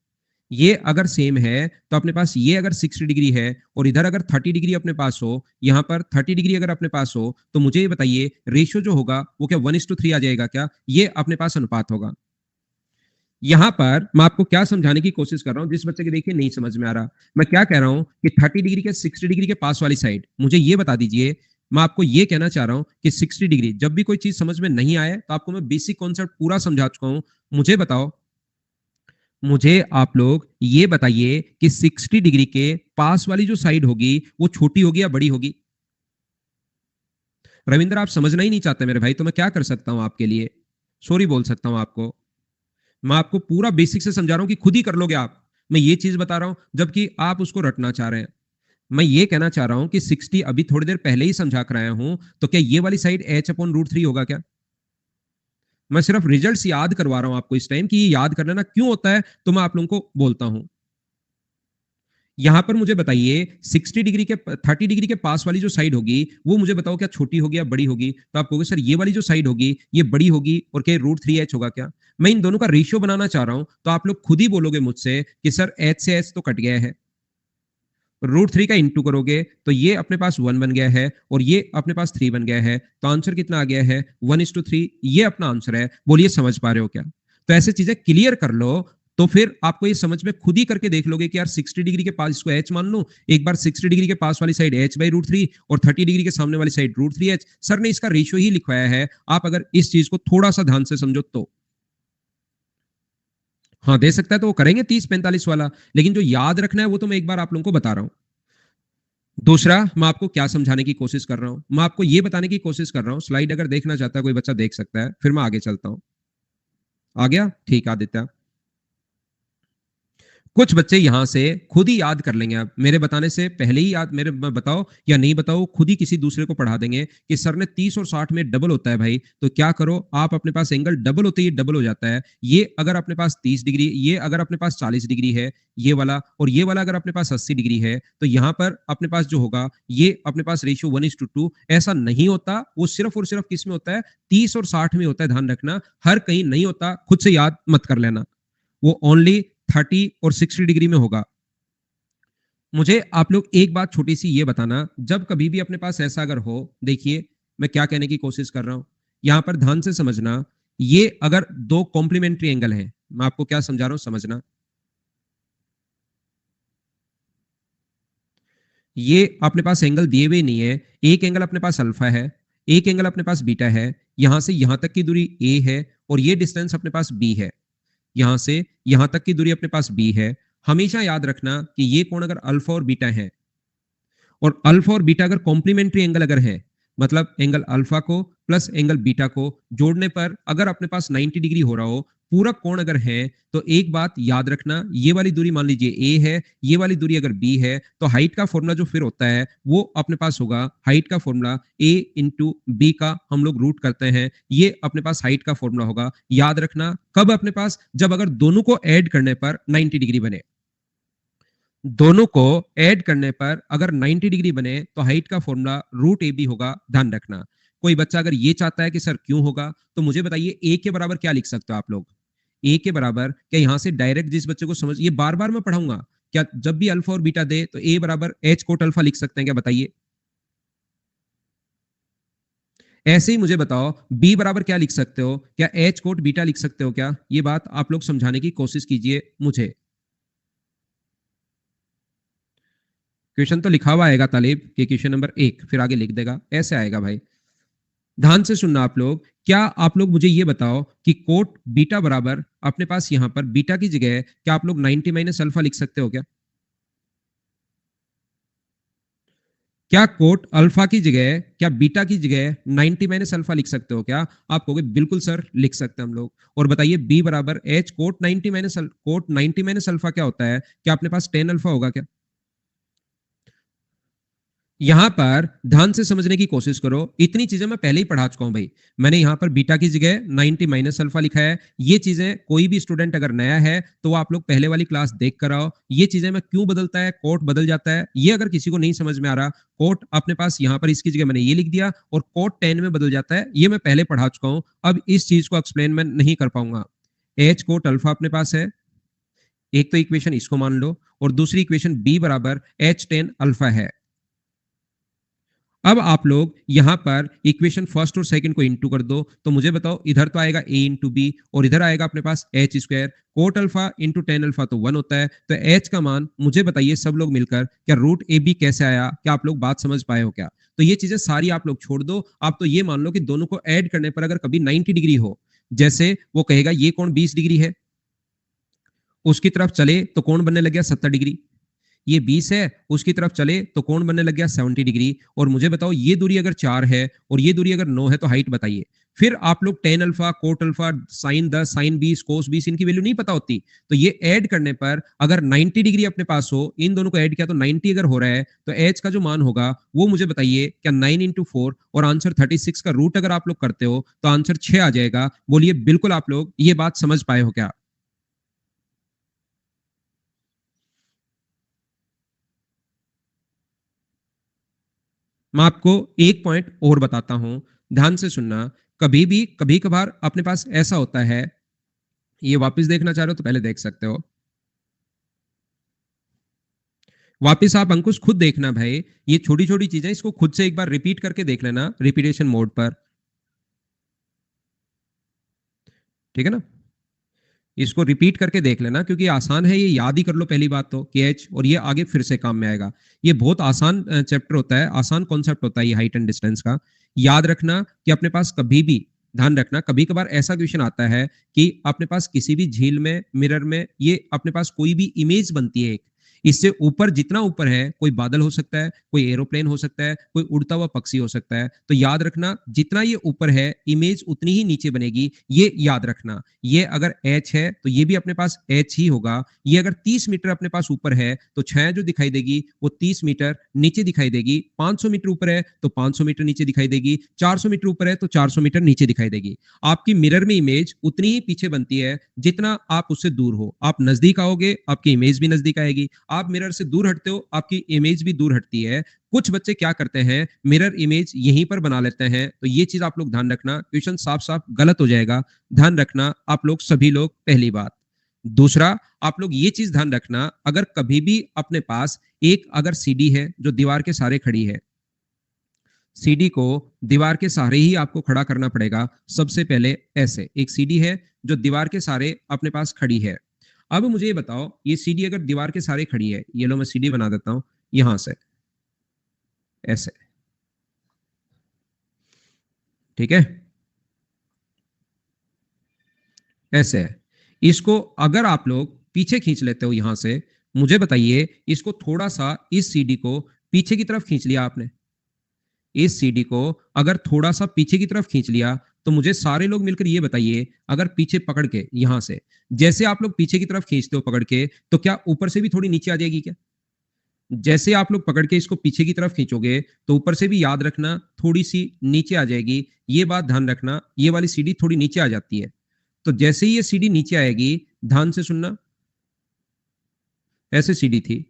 ये अगर सेम है तो अपने पास ये अगर 60 डिग्री है और इधर अगर 30 डिग्री अपने पास हो, यहां पर 30 डिग्री अगर अपने पास हो, तो मुझे ये बताइए रेशियो जो होगा वो क्या 1:3 आ जाएगा क्या? ये अपने पास अनुपात होगा। यहां पर मैं आपको क्या समझाने की कोशिश कर रहा हूं, जिस बच्चे के देखिए नहीं समझ में आ रहा, मैं क्या कह रहा हूं कि 30 डिग्री के 60 डिग्री के पास वाली साइड मुझे ये बता दीजिए। मैं आपको ये कहना चाह रहा हूं कि 60 डिग्री जब भी कोई चीज समझ में नहीं आए तो आपको मैं बेसिक कॉन्सेप्ट पूरा समझा चुका हूं। मुझे बताओ, मुझे आप लोग ये बताइए कि 60 डिग्री के पास वाली जो साइड होगी वो छोटी होगी या बड़ी होगी? रविंद्र आप समझना ही नहीं चाहते मेरे भाई, तो मैं क्या कर सकता हूं आपके लिए? सॉरी बोल सकता हूं आपको। मैं आपको पूरा बेसिक से समझा रहा हूं कि खुद ही कर लोगे आप। मैं ये चीज बता रहा हूं जबकि आप उसको रटना चाह रहे हैं। मैं ये कहना चाह रहा हूं कि 60 अभी थोड़ी देर पहले ही समझा कर आया हूं, तो क्या ये वाली साइड h/√3 होगा क्या? मैं सिर्फ रिजल्ट्स याद करवा रहा हूं आपको इस टाइम कि ये याद कर लेना क्यों होता है, तो मैं आप लोगों को बोलता हूं। यहां पर मुझे बताइए 60 डिग्री के 30 डिग्री के पास वाली जो साइड होगी वो मुझे बताओ क्या छोटी होगी या बड़ी होगी? तो आप कहोगे सर ये वाली जो साइड होगी ये बड़ी होगी और क्या √3h होगा क्या? मैं इन दोनों का रेशियो बनाना चाह रहा हूं, तो आप लोग खुद ही बोलोगे मुझसे कि सर h से h तो कट गया है, √3 का इंटू करोगे तो ये अपने पास 1 बन गया है और ये अपने पास 3 बन गया है, तो आंसर कितना आ गया है? 1:3। ये अपना आंसर है। बोलिए समझ पा रहे हो क्या? तो ऐसे चीजें क्लियर कर लो, तो फिर आपको ये समझ में खुद ही करके देख लोगे कि यार 60 डिग्री के पास इसको h मान लो, एक बार 60 डिग्री के पास वाली साइड h/√3 और 30 डिग्री के सामने वाली साइड √3h। सर ने इसका रेशियो ही लिखवाया है, आप अगर इस चीज को थोड़ा सा ध्यान से समझो तो। हाँ दे सकता है तो वो करेंगे 30-45 वाला, लेकिन जो याद रखना है वो तो मैं एक बार आप लोगों को बता रहा हूं। दूसरा, मैं आपको क्या समझाने की कोशिश कर रहा हूं, मैं आपको ये बताने की कोशिश कर रहा हूं, स्लाइड अगर देखना चाहता है कोई बच्चा देख सकता है, फिर मैं आगे चलता हूं। आ गया? ठीक, आदित्य। कुछ बच्चे यहां से खुद ही याद कर लेंगे, अब मेरे बताने से पहले ही याद, मेरे बताओ या नहीं बताओ, खुद ही किसी दूसरे को पढ़ा देंगे कि सर ने 30 और 60 में डबल होता है भाई, तो क्या करो आप, अपने पास एंगल डबल होते ही डबल हो जाता है। ये अगर अपने पास 30 डिग्री, ये अगर अपने पास 40 डिग्री है, ये वाला और ये वाला अगर अपने पास 80 डिग्री है, तो यहां पर अपने पास जो होगा ये अपने पास रेशियो 1:2। ऐसा नहीं होता, वो सिर्फ और सिर्फ किस में होता है? 30 और 60 में होता है, ध्यान रखना, हर कहीं नहीं होता, खुद से याद मत कर लेना। वो ओनली 30 और 60 डिग्री में होगा। मुझे आप लोग एक बात छोटी सी ये बताना, जब कभी भी अपने पास ऐसा अगर हो, देखिए मैं क्या कहने की कोशिश कर रहा हूं, यहां पर ध्यान से समझना। ये अगर दो कॉम्प्लीमेंट्री एंगल हैं, मैं आपको क्या समझा रहा हूं समझना। ये अपने पास एंगल दिए हुए नहीं है, एक एंगल अपने पास अल्फा है, एक एंगल अपने पास बीटा है, यहां से यहां तक की दूरी ए है और ये डिस्टेंस अपने पास बी है। यहां से यहां तक की दूरी अपने पास बी है। हमेशा याद रखना कि ये कोण अगर अल्फा और बीटा है, और अल्फा और बीटा अगर कॉम्प्लीमेंट्री एंगल अगर है, मतलब एंगल अल्फा को प्लस एंगल बीटा को जोड़ने पर अगर अपने पास 90 डिग्री हो रहा हो, पूरा कोण अगर है, तो एक बात याद रखना, ये वाली दूरी मान लीजिए ए है, ये वाली दूरी अगर बी है, तो हाइट का फॉर्मूला जो फिर होता है वो अपने पास होगा, हाइट का फॉर्मूला ए इंटू बी का हम लोग रूट करते हैं, ये अपने पास हाइट का फॉर्मूला होगा। याद रखना कब अपने पास, जब अगर दोनों को ऐड करने पर 90 डिग्री बने, दोनों को ऐड करने पर अगर 90 डिग्री बने तो हाइट का फॉर्मूला √AB होगा, ध्यान रखना। कोई बच्चा अगर ये चाहता है कि सर क्यों होगा, तो मुझे बताइए ए के बराबर क्या लिख सकते हो आप लोग? ए के बराबर क्या, यहां से डायरेक्ट जिस बच्चे को समझ, ये बार बार मैं पढ़ाऊंगा क्या जब भी अल्फा और बीटा दे तो ए बराबर एच कोट अल्फा लिख सकते हैं क्या? बताइए। ऐसे ही मुझे बताओ बी बराबर क्या लिख सकते हो? क्या एच कोट बीटा लिख सकते हो क्या? ये बात आप लोग समझाने की कोशिश कीजिए मुझे। क्वेश्चन तो लिखा हुआ आएगा तालिब कि क्वेश्चन नंबर 1 फिर आगे लिख देगा, ऐसे आएगा भाई। ध्यान से सुनना आप लोग। क्या आप लोग मुझे ये बताओ कि कोट बीटा बराबर अपने पास यहां पर बीटा की जगह क्या आप लोग 90 माइनस अल्फा लिख सकते हो क्या? क्या कोट अल्फा की जगह क्या बीटा की जगह 90 माइनस अल्फा लिख सकते हो क्या? आप कहोगे बिल्कुल सर लिख सकते हैं हम लोग। और बताइए बी बराबर h cot 90 minus cot 90 minus alpha क्या होता है? क्या अपने पास 10 अल्फा होगा क्या? यहां पर ध्यान से समझने की कोशिश करो। इतनी चीजें मैं पहले ही पढ़ा चुका हूं भाई। मैंने यहां पर बीटा की जगह 90 माइनस अल्फा लिखा है। ये चीजें कोई भी स्टूडेंट अगर नया है तो आप लोग पहले वाली क्लास देख कर आओ। ये चीजें में क्यों बदलता है, कोट बदल जाता है, ये अगर किसी को नहीं समझ में आ रहा, कोट अपने पास यहां पर इसकी जगह मैंने ये लिख दिया और कोट 10 में बदल जाता है, ये मैं पहले पढ़ा चुका हूं। अब इस चीज को एक्सप्लेन मैं नहीं कर पाऊंगा। एच कोट अल्फा अपने पास है। एक तो इक्वेशन इसको मान लो और दूसरी इक्वेशन बी बराबर एच 10 अल्फा है। अब आप लोग यहां पर इक्वेशन फर्स्ट और सेकंड को इंटू कर दो तो मुझे बताओ इधर तो आएगा ए इंटू बी और इधर आएगा अपने पास H square. Cot alpha into 10 alpha तो 1 होता है। तो एच का मान मुझे बताइए सब लोग मिलकर, क्या रूट ए बी कैसे आया? क्या आप लोग बात समझ पाए हो क्या? तो ये चीजें सारी आप लोग छोड़ दो। आप तो ये मान लो कि दोनों को ऐड करने पर अगर कभी 90 डिग्री हो, जैसे वो कहेगा ये कोण 20 डिग्री है, उसकी तरफ चले तो कोण बनने लग गया 70 डिग्री। ये 20 है, उसकी तरफ चले तो कोण बनने लग गया 70 डिग्री। और मुझे बताओ ये दूरी अगर 4 है और ये दूरी अगर 9 है तो हाइट बताइए। फिर आप लोग tan alpha, cot alpha, sine 10, sine 20, cos 20 इनकी वैल्यू नहीं पता होती। तो ये ऐड करने पर अगर 90 डिग्री अपने पास हो, इन दोनों को ऐड किया तो 90 अगर हो रहा है तो एच का जो मान होगा वो मुझे बताइए। क्या 9 इंटू 4 और आंसर 36 का रूट अगर आप लोग करते हो तो आंसर 6 आ जाएगा। बोलिए बिल्कुल आप लोग ये बात समझ पाए हो क्या? मैं आपको एक पॉइंट और बताता हूं, ध्यान से सुनना। कभी भी कभी कभार अपने पास ऐसा होता है, ये वापस देखना चाह रहे हो तो पहले देख सकते हो। वापस आप अंकुश खुद देखना भाई। ये छोटी छोटी चीजें इसको खुद से एक बार रिपीट करके देख लेना रिपीटेशन मोड पर। ठीक है ना? इसको रिपीट करके देख लेना क्योंकि आसान है, ये याद ही कर लो पहली बात तो कि एच, और ये आगे फिर से काम में आएगा। ये बहुत आसान चैप्टर होता है, आसान कॉन्सेप्ट होता है ये हाइट एंड डिस्टेंस का। याद रखना कि अपने पास कभी भी, ध्यान रखना, कभी कभार ऐसा क्वेश्चन आता है कि अपने पास किसी भी झील में, मिरर में, ये अपने पास कोई भी इमेज बनती है एक, इससे ऊपर जितना ऊपर है कोई बादल हो सकता है, कोई एरोप्लेन हो सकता है, कोई उड़ता हुआ पक्षी हो सकता है। तो याद रखना जितना ये ऊपर है इमेज उतनी ही नीचे बनेगी, ये याद रखना। ये अगर एच है तो ये भी अपने पास एच ही होगा। ये अगर 30 मीटर अपने पास ऊपर है तो छाया जो दिखाई देगी वो 30 मीटर नीचे दिखाई देगी। 500 मीटर ऊपर है तो 500 मीटर नीचे दिखाई देगी। 400 मीटर ऊपर है तो 400 मीटर नीचे दिखाई देगी। आपकी मिरर में इमेज उतनी ही पीछे बनती है जितना आप उससे दूर हो। आप नजदीक आओगे आपकी इमेज भी नजदीक आएगी, आप मिरर से दूर हटते हो आपकी इमेज भी दूर हटती है। कुछ बच्चे क्या करते हैं, मिरर इमेज यहीं पर बना लेते हैं। तो ये चीज आप लोग ध्यान रखना, क्वेश्चन साफ साफ गलत हो जाएगा। ध्यान रखना आप लोग सभी लोग, पहली बात। दूसरा, आप लोग ये चीज ध्यान रखना, अगर कभी भी अपने पास एक अगर सीडी है जो दीवार के सहारे खड़ी है, सीडी को दीवार के सहारे ही आपको खड़ा करना पड़ेगा। सबसे पहले ऐसे एक सीडी है जो दीवार के सहारे अपने पास खड़ी है। अब मुझे ये बताओ, ये सीडी अगर दीवार के सहारे खड़ी है, ये लो मैं सीडी बना देता हूं यहां से ऐसे, ठीक है, ऐसे है। इसको अगर आप लोग पीछे खींच लेते हो यहां से, मुझे बताइए इसको थोड़ा सा, इस सीडी को पीछे की तरफ खींच लिया आपने, इस सीडी को अगर थोड़ा सा पीछे की तरफ खींच लिया तो मुझे सारे लोग मिलकर ये बताइए, अगर पीछे पकड़ के यहां से जैसे आप लोग पीछे की तरफ खींचते हो पकड़ के, तो क्या ऊपर से भी थोड़ी नीचे आ जाएगी क्या? जैसे आप लोग पकड़ के इसको पीछे की तरफ खींचोगे तो ऊपर से भी याद रखना थोड़ी सी नीचे आ जाएगी। ये बात ध्यान रखना, ये वाली सीढ़ी थोड़ी नीचे आ जाती है। तो जैसे ही ये सीढ़ी नीचे आएगी, ध्यान से सुनना, ऐसे सीढ़ी थी,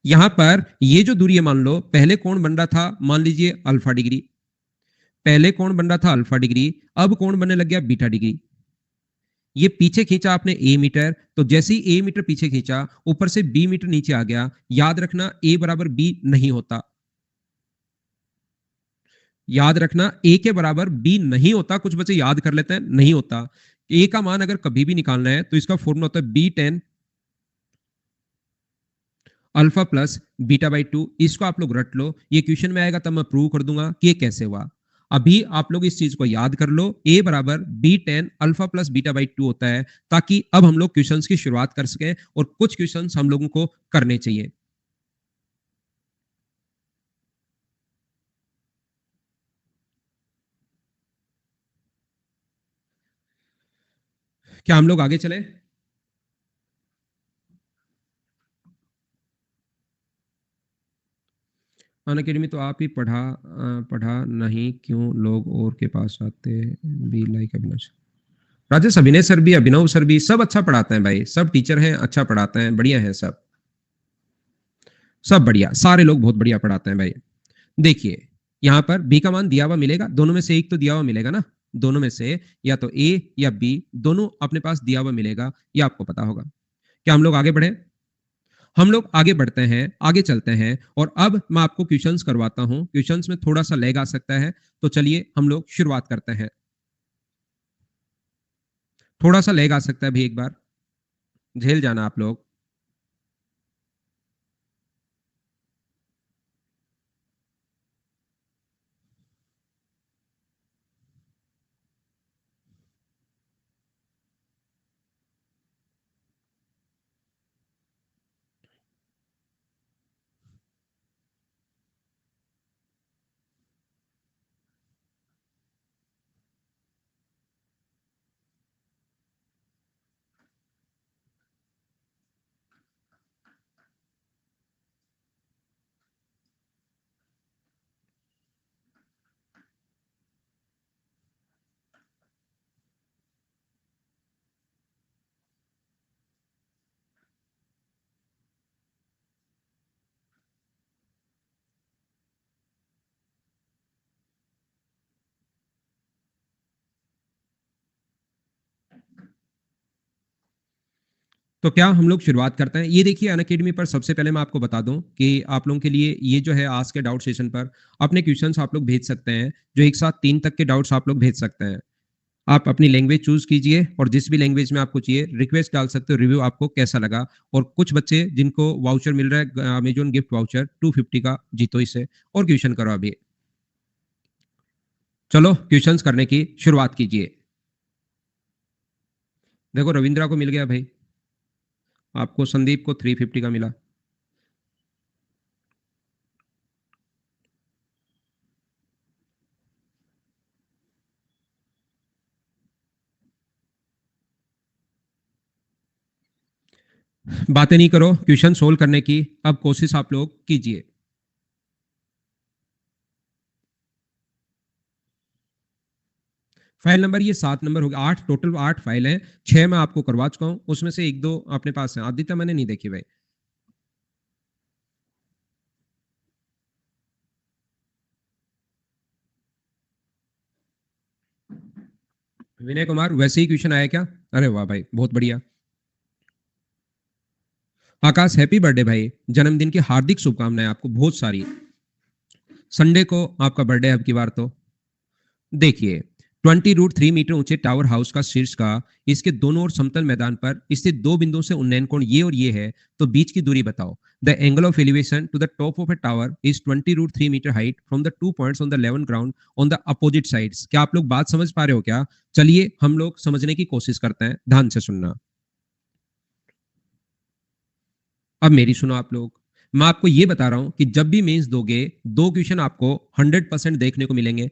यहां पर ये जो दूरी है, मान लो पहले कोण बन रहा था, मान लीजिए अल्फा डिग्री, पहले कोण बन रहा था अल्फा डिग्री, अब कोण बनने लग गया बीटा डिग्री। ये पीछे खींचा आपने ए मीटर, तो जैसे ही ए मीटर पीछे खींचा, ऊपर से बी मीटर नीचे आ गया। याद रखना ए बराबर बी नहीं होता। याद रखना ए के बराबर बी नहीं होता। कुछ बच्चे याद कर लेते हैं, नहीं होता। ए का मान अगर कभी भी निकालना है तो इसका फॉर्मूला होता है B tan alpha plus beta by two. इसको आप लोग रट लो, ये क्वेश्चन में आएगा तब मैं प्रूव कर दूंगा कि ये कैसे हुआ। अभी आप लोग इस चीज को याद कर लो, ए बराबर B tan alpha plus beta by two होता है, ताकि अब हम लोग क्वेश्चंस की शुरुआत कर सकें और कुछ क्वेश्चंस हम लोगों को करने चाहिए। क्या हम लोग आगे चले? अनअकैडमी तो आप ही पढ़ा नहीं, क्यों लोग और के पास आते बी लाइक अविनाश? राजेश, अभिनय सर भी, अभिनव सर भी, सब अच्छा पढ़ाते हैं भाई, सब टीचर हैं, अच्छा पढ़ाते हैं, बढ़िया है सब। सब बढ़िया, सारे लोग बहुत बढ़िया पढ़ाते हैं भाई। देखिए, यहाँ पर बी का मान दिया हुआ मिलेगा, दोनों में से एक तो दिया हुआ मिलेगा ना, दोनों में से या तो ए या बी, दोनों अपने पास दिया हुआ मिलेगा, ये आपको पता होगा। क्या हम लोग आगे बढ़े? हम लोग आगे बढ़ते हैं, आगे चलते हैं, और अब मैं आपको क्वेश्चंस करवाता हूं। क्वेश्चंस में थोड़ा सा लैग आ सकता है, तो चलिए हम लोग शुरुआत करते हैं। थोड़ा सा लैग आ सकता है भी, एक बार झेल जाना आप लोग। तो क्या हम लोग शुरुआत करते हैं? ये देखिए, अनअकैडमी पर सबसे पहले मैं आपको बता दूं कि आप लोगों के लिए ये जो है आज के डाउट सेशन पर अपने क्वेश्चंस आप लोग भेज सकते हैं, जो एक साथ 3 तक के डाउट्स आप लोग भेज सकते हैं। आप अपनी लैंग्वेज चूज कीजिए और जिस भी लैंग्वेज में आपको चाहिए रिक्वेस्ट डाल सकते हो, रिव्यू आपको कैसा लगा। और कुछ बच्चे जिनको वाउचर मिल रहा है, अमेजोन गिफ्ट वाउचर 250 का, जीतो इसे और क्वेश्चन करो अभी। चलो क्वेश्चंस करने की शुरुआत कीजिए। देखो, रविंद्रा को मिल गया भाई, आपको संदीप को 350 का मिला। बातें नहीं करो, क्वेश्चन सोल्व करने की अब कोशिश आप लोग कीजिए। फाइल नंबर ये 7 नंबर हो गया, 8 टोटल, 8 फाइल हैं, 6 मैं आपको करवा चुका हूं, उसमें से 1-2 अपने पास है। आदित्य मैंने नहीं देखी भाई। विनय कुमार, वैसे ही क्वेश्चन आया क्या? अरे वाह भाई, बहुत बढ़िया। आकाश, हैप्पी बर्थडे भाई, जन्मदिन की हार्दिक शुभकामनाएं आपको बहुत सारी। संडे को आपका बर्थडे है अब की बार तो। देखिए, 20√3 मीटर ऊंचे टावर हाउस का शीर्ष का इसके दोनों ओर समतल मैदान पर स्थित दो बिंदुओं से उन्नयन कोण ये और ये है, तो बीच की दूरी बताओ। The angle of elevation to the top of a tower is 20√3 metre height from the 2 points on the level ground on the opposite sides. क्या आप लोग बात समझ पा रहे हो क्या? चलिए हम लोग समझने की कोशिश करते हैं, ध्यान से सुनना। अब मेरी सुनो आप लोग। मैं आपको ये बता रहा हूं कि जब भी मेंस दोगे, दो क्वेश्चन आपको 100% देखने को मिलेंगे।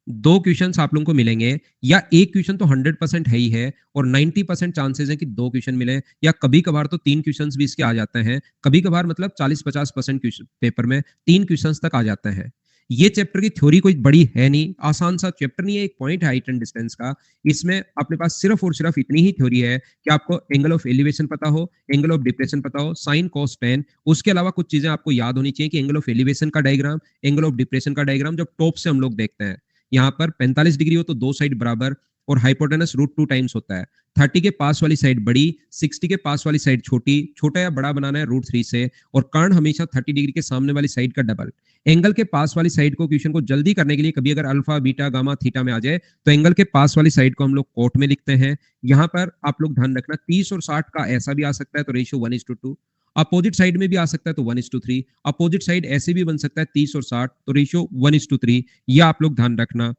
दो क्वेश्चंस आप लोगों को मिलेंगे, या एक क्वेश्चन तो 100% है ही है, और 90% चांसेस है कि दो क्वेश्चन मिले, या कभी कभार तो तीन क्वेश्चंस भी इसके आ जाते हैं। कभी कभार मतलब 40-50% पेपर में तीन क्वेश्चंस तक आ जाते हैं। ये चैप्टर की थ्योरी कोई बड़ी है नहीं, आसान सा चैप्टर नहीं है, एक पॉइंट हाइट एंड डिस्टेंस का। इसमें अपने पास सिर्फ और सिर्फ इतनी ही थ्योरी है कि आपको एंगल ऑफ एलिवेशन पता हो, एंगल ऑफ डिप्रेशन पता हो, साइन कॉस टेन। उसके अलावा कुछ चीजें आपको याद होनी चाहिए कि एंगल ऑफ एलिवेशन का डायग्राम, एंगल ऑफ डिप्रेशन का डायग्राम जब टॉप से हम लोग देखते हैं, यहाँ पर 45 डिग्री हो तो दो साइड बराबर, और हाइपोटेनस √2 टाइम्स होता है। 30 के पास वाली साइड बड़ी, 60 के पास वाली साइड छोटी, छोटा या बड़ा बनाना है √3 से, और कर्ण हमेशा 30 डिग्री के सामने वाली साइड का डबल। एंगल के पास वाली साइड को क्वेश्चन को जल्दी करने के लिए कभी अगर अल्फा, बीटा, गामा, थीटा में आ जाए तो एंगल के पास वाली साइड को हम लोग कोट में लिखते हैं। यहाँ पर आप लोग ध्यान रखना 30 और 60 का ऐसा भी आ सकता है तो रेशियो 1:2। अपोजिट साइड में भी आ सकता है तो 1:3। अपोजिट साइड ऐसे भी बन सकता है 30 और 60 तो रेशियो 1:3। ये आप लोग ध्यान रखना।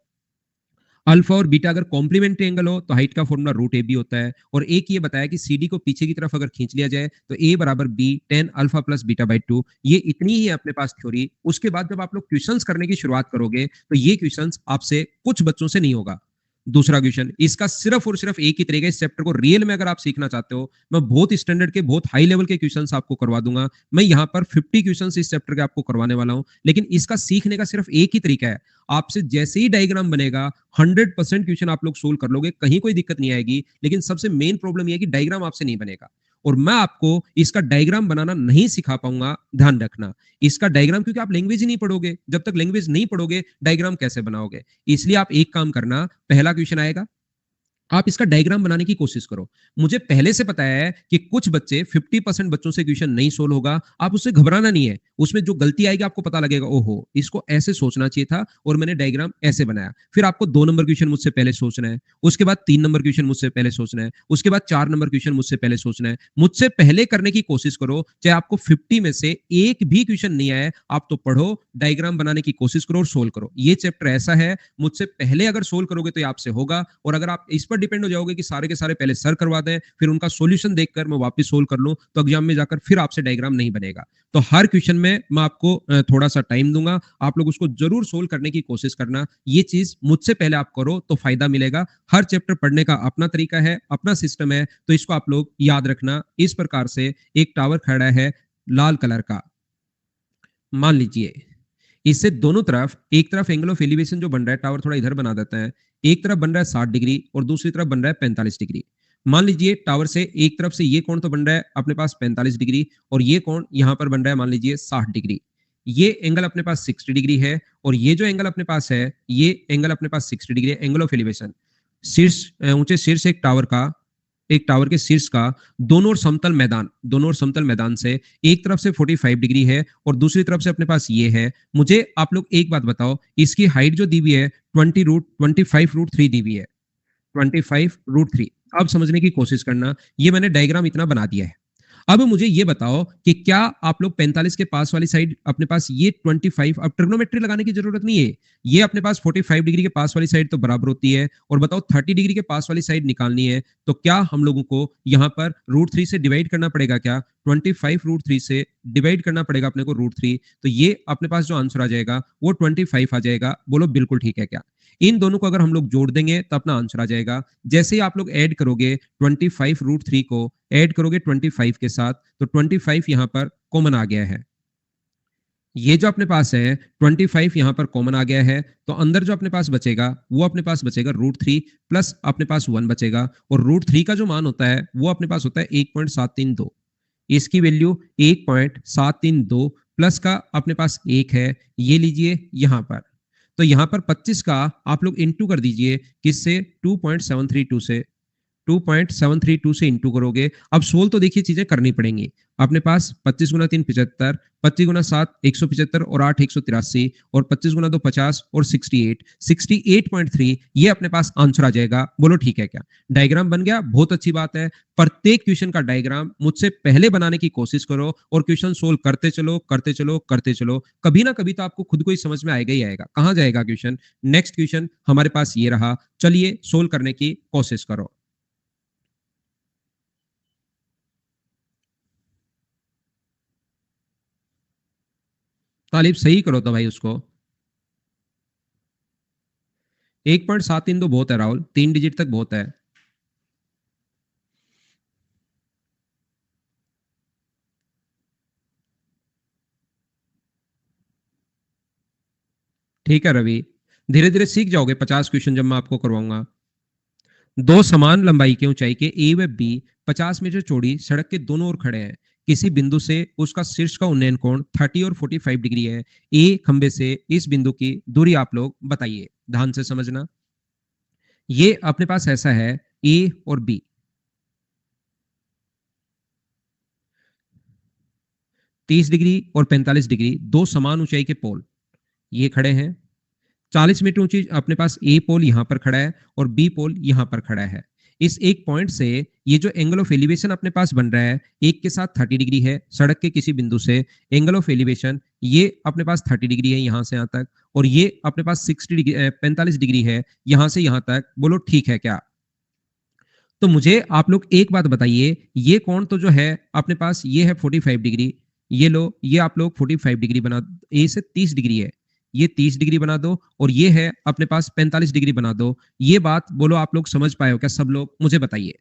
अल्फा और बीटा अगर कॉम्प्लीमेंट्री एंगल हो तो हाइट का फॉर्मूला √AB होता है। और एक ये बताया कि CD को पीछे की तरफ अगर खींच लिया जाए तो A बराबर B tan alpha plus beta by 2। ये इतनी ही है अपने पास थ्योरी। उसके बाद जब आप लोग क्वेश्चंस करने की शुरुआत करोगे तो ये क्वेश्चंस आपसे कुछ बच्चों से नहीं होगा। दूसरा क्वेश्चन, इसका सिर्फ और सिर्फ एक ही तरीका, इस चैप्टर को रियल में अगर आप सीखना चाहते हो, मैं बहुत स्टैंडर्ड के, बहुत हाई लेवल के क्वेश्चंस आपको करवा दूंगा। मैं यहाँ पर 50 क्वेश्चंस इस चैप्टर के आपको करवाने वाला हूं, लेकिन इसका सीखने का सिर्फ एक ही तरीका है। आपसे जैसे ही डायग्राम बनेगा 100% क्वेश्चन आप लोग सोल्व कर लोगे, कहीं कोई दिक्कत नहीं आएगी। लेकिन सबसे मेन प्रॉब्लम यह है कि डायग्राम आपसे नहीं बनेगा, और मैं आपको इसका डायग्राम बनाना नहीं सिखा पाऊंगा। ध्यान रखना इसका डायग्राम, क्योंकि आप लैंग्वेज ही नहीं पढ़ोगे। जब तक लैंग्वेज नहीं पढ़ोगे डायग्राम कैसे बनाओगे? इसलिए आप एक काम करना, पहला क्वेश्चन आएगा, आप इसका डायग्राम बनाने की कोशिश करो। मुझे पहले से पता है कि कुछ बच्चे 50% बच्चों से क्वेश्चन नहीं सोल्व होगा। आप उससे घबराना नहीं है। उसमें जो गलती आएगी आपको पता लगेगा, ओहो इसको ऐसे सोचना चाहिए था और मैंने डायग्राम ऐसे बनाया। फिर आपको 2 नंबर क्वेश्चन मुझसे पहले सोचना है, उसके बाद 3 नंबर क्वेश्चन मुझसे पहले सोचना है, उसके बाद 4 नंबर क्वेश्चन मुझसे पहले सोचना है। मुझसे पहले करने की कोशिश करो। चाहे आपको 50 में से एक भी क्वेश्चन नहीं आए, आप तो पढ़ो, डायग्राम बनाने की कोशिश करो और सोल्व करो। ये चैप्टर ऐसा है, मुझसे पहले अगर सोल्व करोगे तो ये आपसे होगा। और अगर आप इस पर डिपेंड हो जाओगे कि सारे के सारे पहले सर करवा दें, फिर उनका सॉल्यूशन देखकर मैं वापस सोल्व कर लूं, तो एग्जाम में जाकर फिर आपसे डायग्राम नहीं बनेगा। तो हर क्वेश्चन में मैं आपको थोड़ा सा टाइम दूंगा, आप लोग उसको जरूर सोल्व करने की कोशिश करना। ये चीज मुझसे पहले आप करो तो फायदा मिलेगा। हर चैप्टर पढ़ने का अपना तरीका है, अपना सिस्टम है, तो इसको आप लोग याद रखना। इस प्रकार से एक टावर खड़ा है लाल कलर का, मान लीजिए इससे दोनों तरफ, एक तरफ एंगल ऑफ एलिवेशन जो बन रहा है, टावर थोड़ा इधर बना देता है, एक तरफ बन रहा है 60 डिग्री और दूसरी तरफ बन रहा है 45 डिग्री। मान लीजिए टावर से एक तरफ से ये कोण तो बन रहा है अपने पास 45 डिग्री, और ये कोण यहां पर बन रहा है मान लीजिए 60 डिग्री। ये एंगल अपने पास 60 डिग्री है, और ये जो एंगल अपने पास है, ये एंगल अपने पास 60 डिग्री है, एंगल ऑफ एलिवेशन। शीर्ष, ऊंचे शीर्ष एक टावर का, एक टावर के शीर्ष का, दोनों ओर समतल मैदान, दोनों ओर समतल मैदान से एक तरफ से 45 डिग्री है और दूसरी तरफ से अपने पास ये है। मुझे आप लोग एक बात बताओ, इसकी हाइट जो दी हुई है 25√3 दी हुई है, 25√3। अब समझने की कोशिश करना, ये मैंने डायग्राम इतना बना दिया है। अब मुझे ये बताओ कि क्या आप लोग 45 के पास वाली साइड अपने पास ये 25, अब ट्रिग्नोमेट्री लगाने की जरूरत नहीं है, ये अपने पास 45 डिग्री के पास वाली साइड तो बराबर होती है, और बताओ 30 डिग्री के पास वाली साइड निकालनी है, तो क्या हम लोगों को यहाँ पर √3 से डिवाइड करना पड़ेगा? क्या 25√3 से डिवाइड करना पड़ेगा अपने को √3? तो ये अपने पास जो आंसर आ जाएगा वो 25 आ जाएगा। बोलो बिल्कुल ठीक है क्या? इन दोनों को अगर हम लोग जोड़ देंगे तो अपना आंसर आ जाएगा। जैसे ही आप लोग ऐड करोगे 25√3 को ऐड करोगे 25 के साथ, तो 25 यहां पर कॉमन आ गया है। ये जो अपने पास है 25 यहां पर कॉमन आ गया है, तो अंदर जो अपने पास बचेगा वो अपने पास बचेगा √3 प्लस अपने पास 1 बचेगा, और √3 का जो मान होता है वो अपने पास होता है 1.732। इसकी वैल्यू 1.732 प्लस का अपने पास 1 है, ये लीजिए यहां पर। तो यहां पर 25 का आप लोग इंटू कर दीजिए, किससे? 2.732 से। 2.732 से इंटू करोगे। अब सोल तो देखिए चीजें करनी पड़ेंगी। अपने पास 25 गुना 3 75, 25 गुना 7 175 और 8 183, और 25 गुना 2 50 और 68 68.3, ये अपने पास आंसर आ जाएगा। बोलो ठीक है क्या? डायग्राम बन गया, बहुत अच्छी बात है। प्रत्येक क्वेश्चन का डायग्राम मुझसे पहले बनाने की कोशिश करो और क्वेश्चन सोल्व करते चलो करते चलो करते चलो। कभी ना कभी तो आपको खुद को ही समझ में आएगा ही आएगा। कहां जाएगा क्वेश्चन? नेक्स्ट क्वेश्चन हमारे पास ये रहा, चलिए सोल्व करने की कोशिश करो। तालिब सही करो तो भाई उसको। 1.732 बहुत है राहुल, 3 डिजिट तक बहुत है। ठीक है रवि, धीरे धीरे सीख जाओगे 50 क्वेश्चन जब मैं आपको करवाऊंगा। दो समान लंबाई के ऊंचाई के ए व बी 50 मीटर चौड़ी सड़क के दोनों ओर खड़े हैं। किसी बिंदु से उसका शीर्ष का उन्नयन कोण 30 और 45 डिग्री है। ए खंबे से इस बिंदु की दूरी आप लोग बताइए। ध्यान से समझना, ये अपने पास ऐसा है ए और बी, 30 डिग्री और 45 डिग्री, दो समान ऊंचाई के पोल ये खड़े हैं। 40 मीटर ऊंची अपने पास ए पोल यहां पर खड़ा है और बी पोल यहां पर खड़ा है। इस एक पॉइंट से ये जो एंगल ऑफ एलिवेशन अपने पास बन रहा है, एक के साथ 30 डिग्री है, सड़क के किसी बिंदु से एंगल ऑफ एलिवेशन ये अपने पास 30 डिग्री है यहां से यहां तक, और ये अपने पास 60 डिग्री 45 डिग्री है यहां से यहां तक। बोलो ठीक है क्या? तो मुझे आप लोग एक बात बताइए, ये कोण तो जो है अपने पास ये है 45 डिग्री, ये लो, ये आप लोग 45 डिग्री बना, ए से 30 डिग्री है, ये 30 डिग्री बना दो, और ये है अपने पास 45 डिग्री बना दो। ये बात बोलो आप लोग समझ पाए हो क्या? सब लोग मुझे बताइए।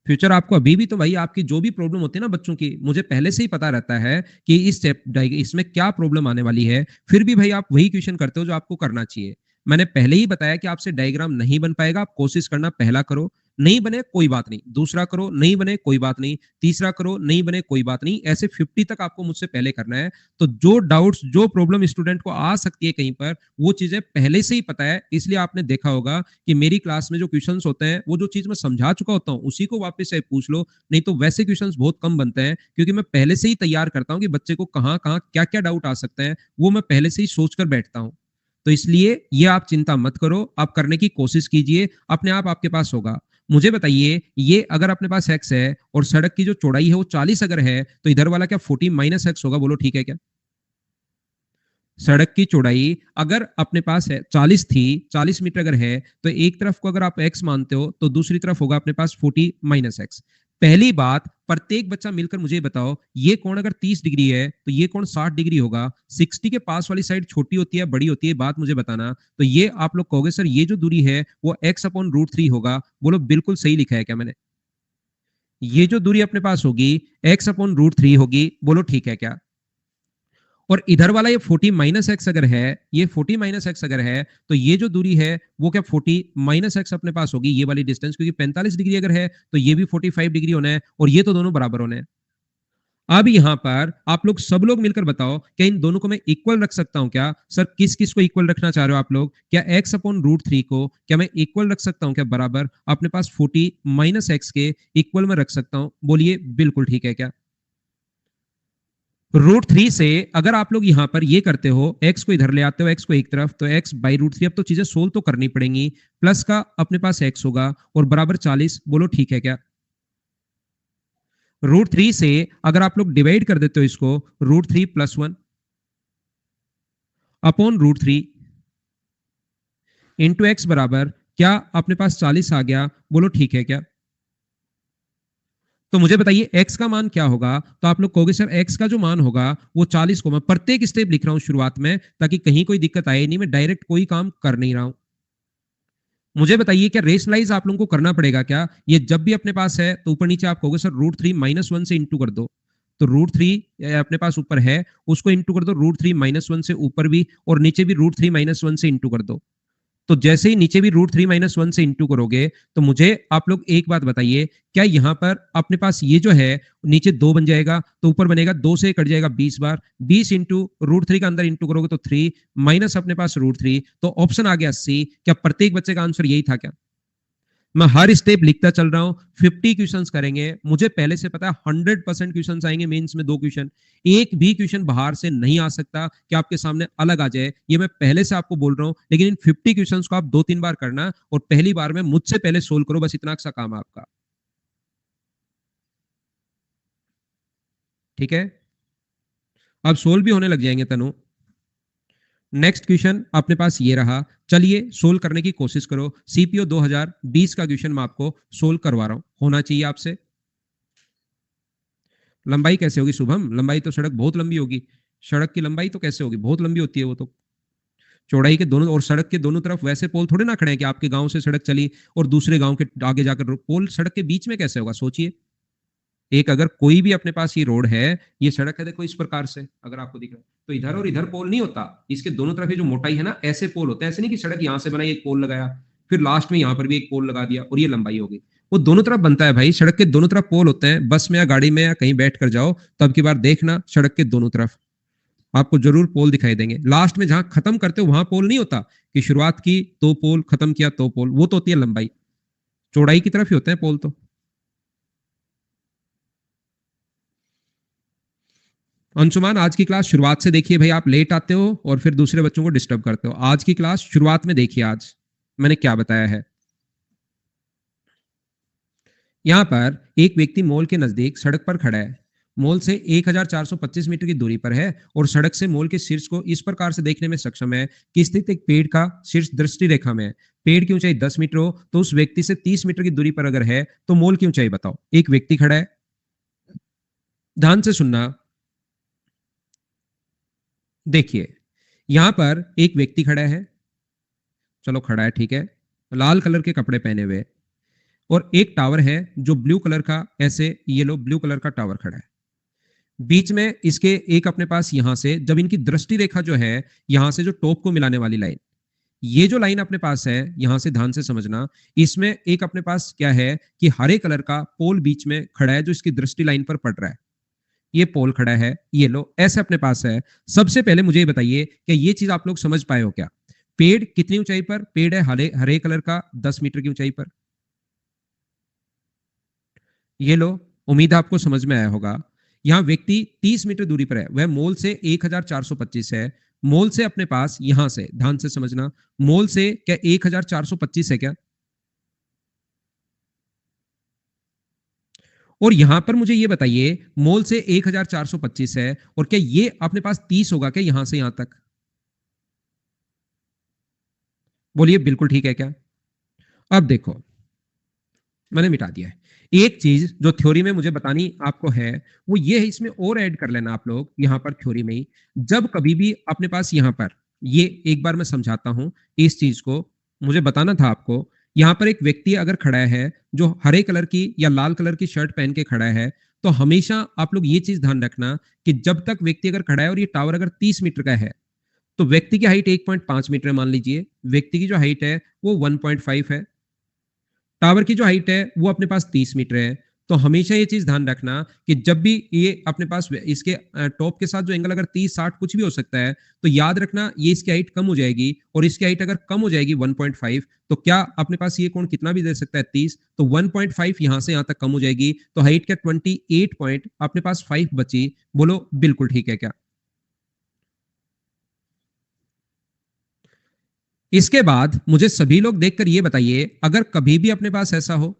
फ्यूचर आपको अभी भी तो भाई आपकी जो भी प्रॉब्लम होती है ना बच्चों की, मुझे पहले से ही पता रहता है कि इस इसमें क्या प्रॉब्लम आने वाली है, फिर भी भाई आप वही क्वेश्चन करते हो जो आपको करना चाहिए। मैंने पहले ही बताया कि आपसे डायग्राम नहीं बन पाएगा, आप कोशिश करना पहला करो, नहीं बने कोई बात नहीं, दूसरा करो, नहीं बने कोई बात नहीं, तीसरा करो, नहीं बने कोई बात नहीं, ऐसे 50 तक आपको मुझसे पहले करना है। तो जो डाउट्स, जो प्रॉब्लम स्टूडेंट को आ सकती है कहीं पर, वो चीजें पहले से ही पता है। इसलिए आपने देखा होगा कि मेरी क्लास में जो क्वेश्चंस होते हैं, वो जो चीज मैं समझा चुका होता हूँ उसी को वापस से पूछ लो, नहीं तो वैसे क्वेश्चंस बहुत कम बनते हैं, क्योंकि मैं पहले से ही तैयार करता हूँ कि बच्चे को कहाँ कहाँ क्या क्या डाउट आ सकते हैं, वो मैं पहले से ही सोच कर बैठता हूँ। तो इसलिए ये आप चिंता मत करो, आप करने की कोशिश कीजिए, अपने आप आपके पास होगा। मुझे बताइए, ये अगर अपने पास x है और सड़क की जो चौड़ाई है वो 40 अगर है, तो इधर वाला क्या 40 माइनस एक्स होगा? बोलो ठीक है क्या? सड़क की चौड़ाई अगर अपने पास है 40 थी, 40 मीटर अगर है, तो एक तरफ को अगर आप x मानते हो तो दूसरी तरफ होगा अपने पास 40 माइनस एक्स। पहली बात, प्रत्येक बच्चा मिलकर मुझे बताओ, ये कोण अगर 30 डिग्री है तो ये कोण 60 डिग्री होगा। 60 के पास वाली साइड छोटी होती है बड़ी होती है, बात मुझे बताना। तो ये आप लोग कहोगे सर ये जो दूरी है वो x अपॉन रूट 3 होगा। बोलो बिल्कुल सही लिखा है क्या मैंने? ये जो दूरी अपने पास होगी x अपॉन रूट 3 होगी। बोलो ठीक है क्या? और इधर वाला ये 40 माइनस एक्स अगर है, ये 40 माइनस एक्स अगर है, तो ये जो दूरी है वो क्या 40 माइनस एक्स अपने पास होगी, ये वाली डिस्टेंस, क्योंकि 45 डिग्री अगर है तो ये भी 45 डिग्री होना है, और ये तो दोनों बराबर होने हैं। अब यहां पर आप लोग सब लोग मिलकर बताओ, क्या इन दोनों को मैं इक्वल रख सकता हूं क्या? सर किस किस को इक्वल रखना चाह रहे हो आप लोग? क्या x अपॉन रूट 3 को क्या मैं इक्वल रख सकता हूं क्या? बराबर अपने पास 40 माइनस एक्स के इक्वल में रख सकता हूं? बोलिए बिल्कुल ठीक है क्या? रूट 3 से अगर आप लोग यहां पर ये करते हो, x को इधर ले आते हो, x को एक तरफ, तो x बाई रूट 3, अब तो चीजें सोल्व तो करनी पड़ेंगी। प्लस का अपने पास x होगा और बराबर 40। बोलो ठीक है क्या? रूट 3 से अगर आप लोग डिवाइड कर देते हो इसको, root 3 plus 1 upon root 3 into x बराबर क्या अपने पास 40 आ गया? बोलो ठीक है क्या? तो मुझे बताइए x का मान क्या होगा? तो आप लोग कहोगे सर x का जो मान होगा वो 40 को, मैं प्रत्येक स्टेप लिख रहा हूं शुरुआत में ताकि कहीं कोई दिक्कत आए नहीं, मैं डायरेक्ट कोई काम कर नहीं रहा हूं। मुझे बताइए क्या रेशनलाइज आप लोगों को करना पड़ेगा क्या? ये जब भी अपने पास है तो ऊपर नीचे आप कहोगे सर रूट 3 माइनस 1 से इंटू कर दो। तो रूट 3 अपने पास ऊपर है, उसको इंटू कर दो रूट 3 माइनस 1 से ऊपर भी, और नीचे भी रूट 3 माइनस 1 से इंटू कर दो। तो जैसे ही नीचे भी रूट 3 माइनस 1 से इंटू करोगे, तो मुझे आप लोग एक बात बताइए, क्या यहां पर अपने पास ये जो है नीचे 2 बन जाएगा, तो ऊपर बनेगा 2 से कट जाएगा 20 बार, 20 इंटू रूट 3 का अंदर इंटू करोगे तो 3 माइनस अपने पास रूट 3, तो ऑप्शन आ गया सी। क्या प्रत्येक बच्चे का आंसर यही था क्या? मैं हर स्टेप लिखता चल रहा हूं, 50 क्वेश्चंस करेंगे, मुझे पहले से पता है 100% क्वेश्चंस आएंगे मेंस में, 2 क्वेश्चन, एक भी क्वेश्चन बाहर से नहीं आ सकता कि आपके सामने अलग आ जाए, ये मैं पहले से आपको बोल रहा हूं। लेकिन इन 50 क्वेश्चंस को आप 2-3 बार करना, और पहली बार में मुझसे पहले सोल्व करो, बस इतना सा काम है आपका। ठीक है, अब सोल्व भी होने लग जाएंगे तनु। नेक्स्ट क्वेश्चन अपने पास ये रहा, चलिए सोल्व करने की कोशिश करो। सीपीओ 2020 का क्वेश्चन मैं आपको सोल्व करवा रहा हूं, होना चाहिए आपसे। लंबाई कैसे होगी शुभम? लंबाई तो सड़क बहुत लंबी होगी, सड़क की लंबाई तो कैसे होगी? बहुत लंबी होती है वो तो। चौड़ाई के दोनों और सड़क के दोनों तरफ वैसे पोल थोड़े ना खड़े हैं कि आपके गांव से सड़क चली और दूसरे गांव के आगे जाकर पोल सड़क के बीच में कैसे होगा? सोचिए। एक अगर कोई भी अपने पास ये रोड है, ये सड़क है, देखो इस प्रकार से अगर आपको दिख रहा है, तो इधर और इधर पोल नहीं होता, इसके दोनों तरफ ये जो मोटाई है ना, ऐसे पोल होते हैं। ऐसे नहीं कि सड़क यहां से बनाई एक पोल लगाया, फिर लास्ट में यहां पर भी एक पोल लगा दिया और ये लंबाई हो गई। वो दोनों तरफ बनता है भाई, सड़क के दोनों तरफ पोल होते हैं। बस में या गाड़ी में या कहीं बैठ कर जाओ, तब की बार देखना सड़क के दोनों तरफ। आपको जरूर पोल दिखाई देंगे। लास्ट में जहां खत्म करते हो वहां पोल नहीं होता कि शुरुआत की तो पोल, खत्म किया तो पोल, वो तो होती है लंबाई। चौड़ाई की तरफ ही होते हैं पोल तो। अंशुमान, आज की क्लास शुरुआत से देखिए भाई, आप लेट आते हो और फिर दूसरे बच्चों को डिस्टर्ब करते हो। आज की क्लास शुरुआत में देखिए, आज मैंने क्या बताया है। यहाँ पर एक व्यक्ति मॉल के नजदीक सड़क पर खड़ा है। मॉल से 1425 मीटर की दूरी पर है और सड़क से मॉल के शीर्ष को इस प्रकार से देखने में सक्षम है कि स्थित एक पेड़ का शीर्ष दृष्टि रेखा में है। पेड़ की ऊंचाई 10 मीटर हो तो उस व्यक्ति से 30 मीटर की दूरी पर अगर है तो मॉल की ऊंचाई बताओ। एक व्यक्ति खड़ा है, ध्यान से सुनना। देखिए, यहां पर एक व्यक्ति खड़ा है, चलो खड़ा है ठीक है, लाल कलर के कपड़े पहने हुए, और एक टावर है जो ब्लू कलर का, ऐसे येलो ब्लू कलर का टावर खड़ा है। बीच में इसके एक अपने पास यहां से, जब इनकी दृष्टि रेखा जो है, यहां से जो टॉप को मिलाने वाली लाइन, ये जो लाइन अपने पास है, यहां से ध्यान से समझना, इसमें एक अपने पास क्या है कि हरे कलर का पोल बीच में खड़ा है जो इसकी दृष्टि लाइन पर पड़ रहा है। ये पोल खड़ा है, ये लो ऐसे अपने पास है। सबसे पहले मुझे ये बताइए कि ये चीज आप लोग समझ पाए हो क्या? पेड़ कितनी ऊंचाई पर? पेड़ है हरे हरे कलर का 10 मीटर की ऊंचाई पर। ये लो, उम्मीद है आपको समझ में आया होगा। यहाँ व्यक्ति 30 मीटर दूरी पर है, वह मोल से 1425 है। मोल से अपने पास यहां से, ध्यान से समझना, मोल से क्या 1425 है क्या? और यहां पर मुझे ये बताइए, मोल से 1425 है और क्या ये अपने पास 30 होगा क्या यहां से यहां तक? बोलिए बिल्कुल ठीक है क्या? अब देखो, मैंने मिटा दिया है। एक चीज जो थ्योरी में मुझे बतानी आपको है, वो ये है, इसमें और ऐड कर लेना आप लोग यहां पर थ्योरी में ही। जब कभी भी अपने पास यहां पर, ये एक बार मैं समझाता हूं इस चीज को, मुझे बताना था आपको। यहां पर एक व्यक्ति अगर खड़ा है जो हरे कलर की या लाल कलर की शर्ट पहन के खड़ा है, तो हमेशा आप लोग ये चीज ध्यान रखना कि जब तक व्यक्ति अगर खड़ा है और ये टावर अगर 30 मीटर का है, तो व्यक्ति की हाइट 1.5 मीटर है मान लीजिए, व्यक्ति की जो हाइट है वो 1.5 है, टावर की जो हाइट है वो अपने पास 30 मीटर है। तो हमेशा ये चीज ध्यान रखना कि जब भी ये अपने पास इसके टॉप के साथ जो एंगल अगर 30-60 कुछ भी हो सकता है, तो याद रखना ये इसकी हाइट कम हो जाएगी, और इसकी हाइट अगर कम हो जाएगी 1.5, तो क्या अपने पास ये कोण कितना भी दे सकता है 30, तो 1.5 यहां से यहां तक कम हो जाएगी, तो हाइट क्या 28 पॉइंट अपने पास 5 बची। बोलो बिल्कुल ठीक है क्या? इसके बाद मुझे सभी लोग देखकर ये बताइए, अगर कभी भी अपने पास ऐसा हो,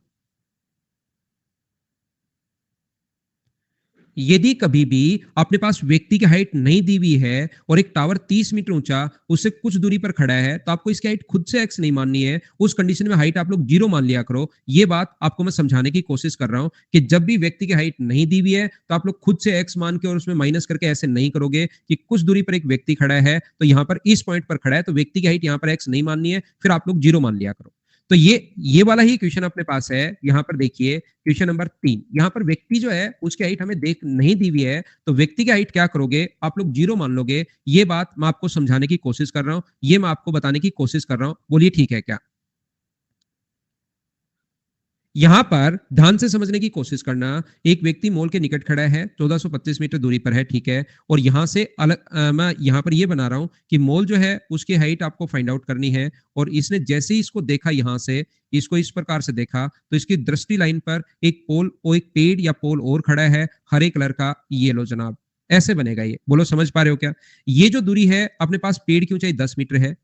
यदि कभी भी अपने पास व्यक्ति की हाइट नहीं दी हुई है और एक टावर 30 मीटर ऊंचा उससे कुछ दूरी पर खड़ा है, तो आपको इसकी हाइट खुद से एक्स नहीं माननी है। उस कंडीशन में हाइट आप लोग 0 मान लिया करो। ये बात आपको मैं समझाने की कोशिश कर रहा हूं कि जब भी व्यक्ति की हाइट नहीं दी हुई है, तो आप लोग खुद से एक्स मान के और उसमें माइनस करके ऐसे नहीं करोगे कि कुछ दूरी पर एक व्यक्ति खड़ा है, तो यहां पर इस पॉइंट पर खड़ा है, तो व्यक्ति की हाइट यहां पर एक्स नहीं माननी है, फिर आप लोग 0 मान लिया करो। तो ये वाला ही क्वेश्चन अपने पास है। यहां पर देखिए क्वेश्चन नंबर 3, यहां पर व्यक्ति जो है उसकी हाइट हमें देख नहीं दी हुई है, तो व्यक्ति की हाइट क्या करोगे आप लोग 0 मान लोगे। ये बात मैं आपको समझाने की कोशिश कर रहा हूं, ये मैं आपको बताने की कोशिश कर रहा हूं। बोलिए ठीक है क्या? यहां पर ध्यान से समझने की कोशिश करना। एक व्यक्ति मॉल के निकट खड़ा है, 1425 मीटर दूरी पर है, ठीक है, और यहां से अलग मैं यहां पर यह बना रहा हूं कि मॉल जो है उसकी हाइट आपको फाइंड आउट करनी है, और इसने जैसे ही इसको देखा, यहां से इसको इस प्रकार से देखा, तो इसकी दृष्टि लाइन पर एक पोल और एक पेड़ या पोल और खड़ा है हरे कलर का, ये लो जनाब, ऐसे बनेगा ये। बोलो समझ पा रहे हो क्या? ये जो दूरी है अपने पास, पेड़ की ऊंचाई 10 मीटर है,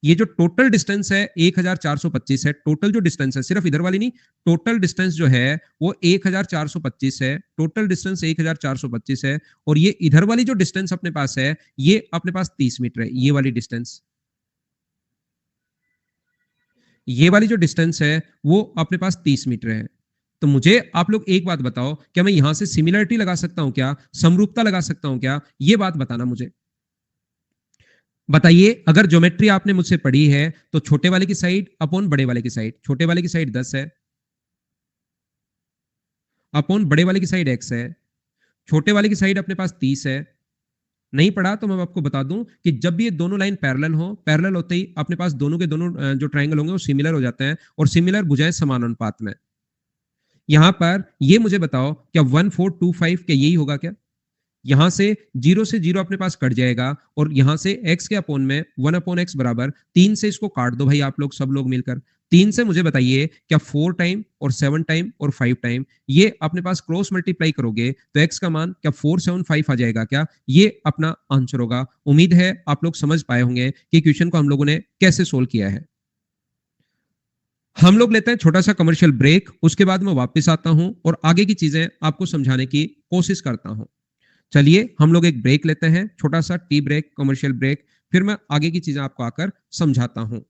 ये जो टोटल डिस्टेंस है 1425 है। टोटल जो डिस्टेंस है, सिर्फ इधर वाली नहीं, टोटल डिस्टेंस जो है वो 1425 है। टोटल डिस्टेंस 1425 है, और ये इधर वाली जो डिस्टेंस अपने पास है, ये अपने पास 30 मीटर है। ये वाली डिस्टेंस, ये वाली जो डिस्टेंस है वो अपने पास 30 मीटर है। तो मुझे आप लोग एक बात बताओ, क्या मैं यहां से सिमिलरिटी लगा सकता हूं क्या? समरूपता लगा सकता हूं क्या? ये बात बताना मुझे। बताइए, अगर ज्योमेट्री आपने मुझसे पढ़ी है, तो छोटे वाले की साइड अपॉन बड़े वाले की साइड, छोटे वाले की साइड 10 है अपॉन बड़े वाले की साइड x है, छोटे वाले की साइड अपने पास 30 है। नहीं पढ़ा तो मैं आपको बता दूं कि जब भी ये दोनों लाइन पैरेलल हो, पैरेलल होते ही अपने पास दोनों के दोनों जो ट्रायंगल होंगे वो सिमिलर हो जाते हैं, और सिमिलर भुजाएं समान अनुपात में। यहां पर ये मुझे बताओ, क्या 1425 क्या यही होगा क्या? यहाँ से 0 से 0 अपने पास कट जाएगा और यहाँ से x के अपोन में 1/x बराबर 3 से इसको काट दो भाई आप लोग सब लोग मिलकर। 3 से मुझे बताइए क्या 4 टाइम और 7 टाइम और 5 टाइम ये अपने पास क्रॉस मल्टीप्लाई करोगे तो x का मान क्या 475 आ जाएगा क्या? ये अपना आंसर होगा। उम्मीद है आप लोग समझ पाए होंगे कि क्वेश्चन को हम लोगों ने कैसे सोल्व किया है। हम लोग लेते हैं छोटा सा कमर्शियल ब्रेक, उसके बाद मैं वापस आता हूं और आगे की चीजें आपको समझाने की कोशिश करता हूं। चलिए हम लोग एक ब्रेक लेते हैं, छोटा सा टी ब्रेक, कमर्शियल ब्रेक, फिर मैं आगे की चीजें आपको आकर समझाता हूं।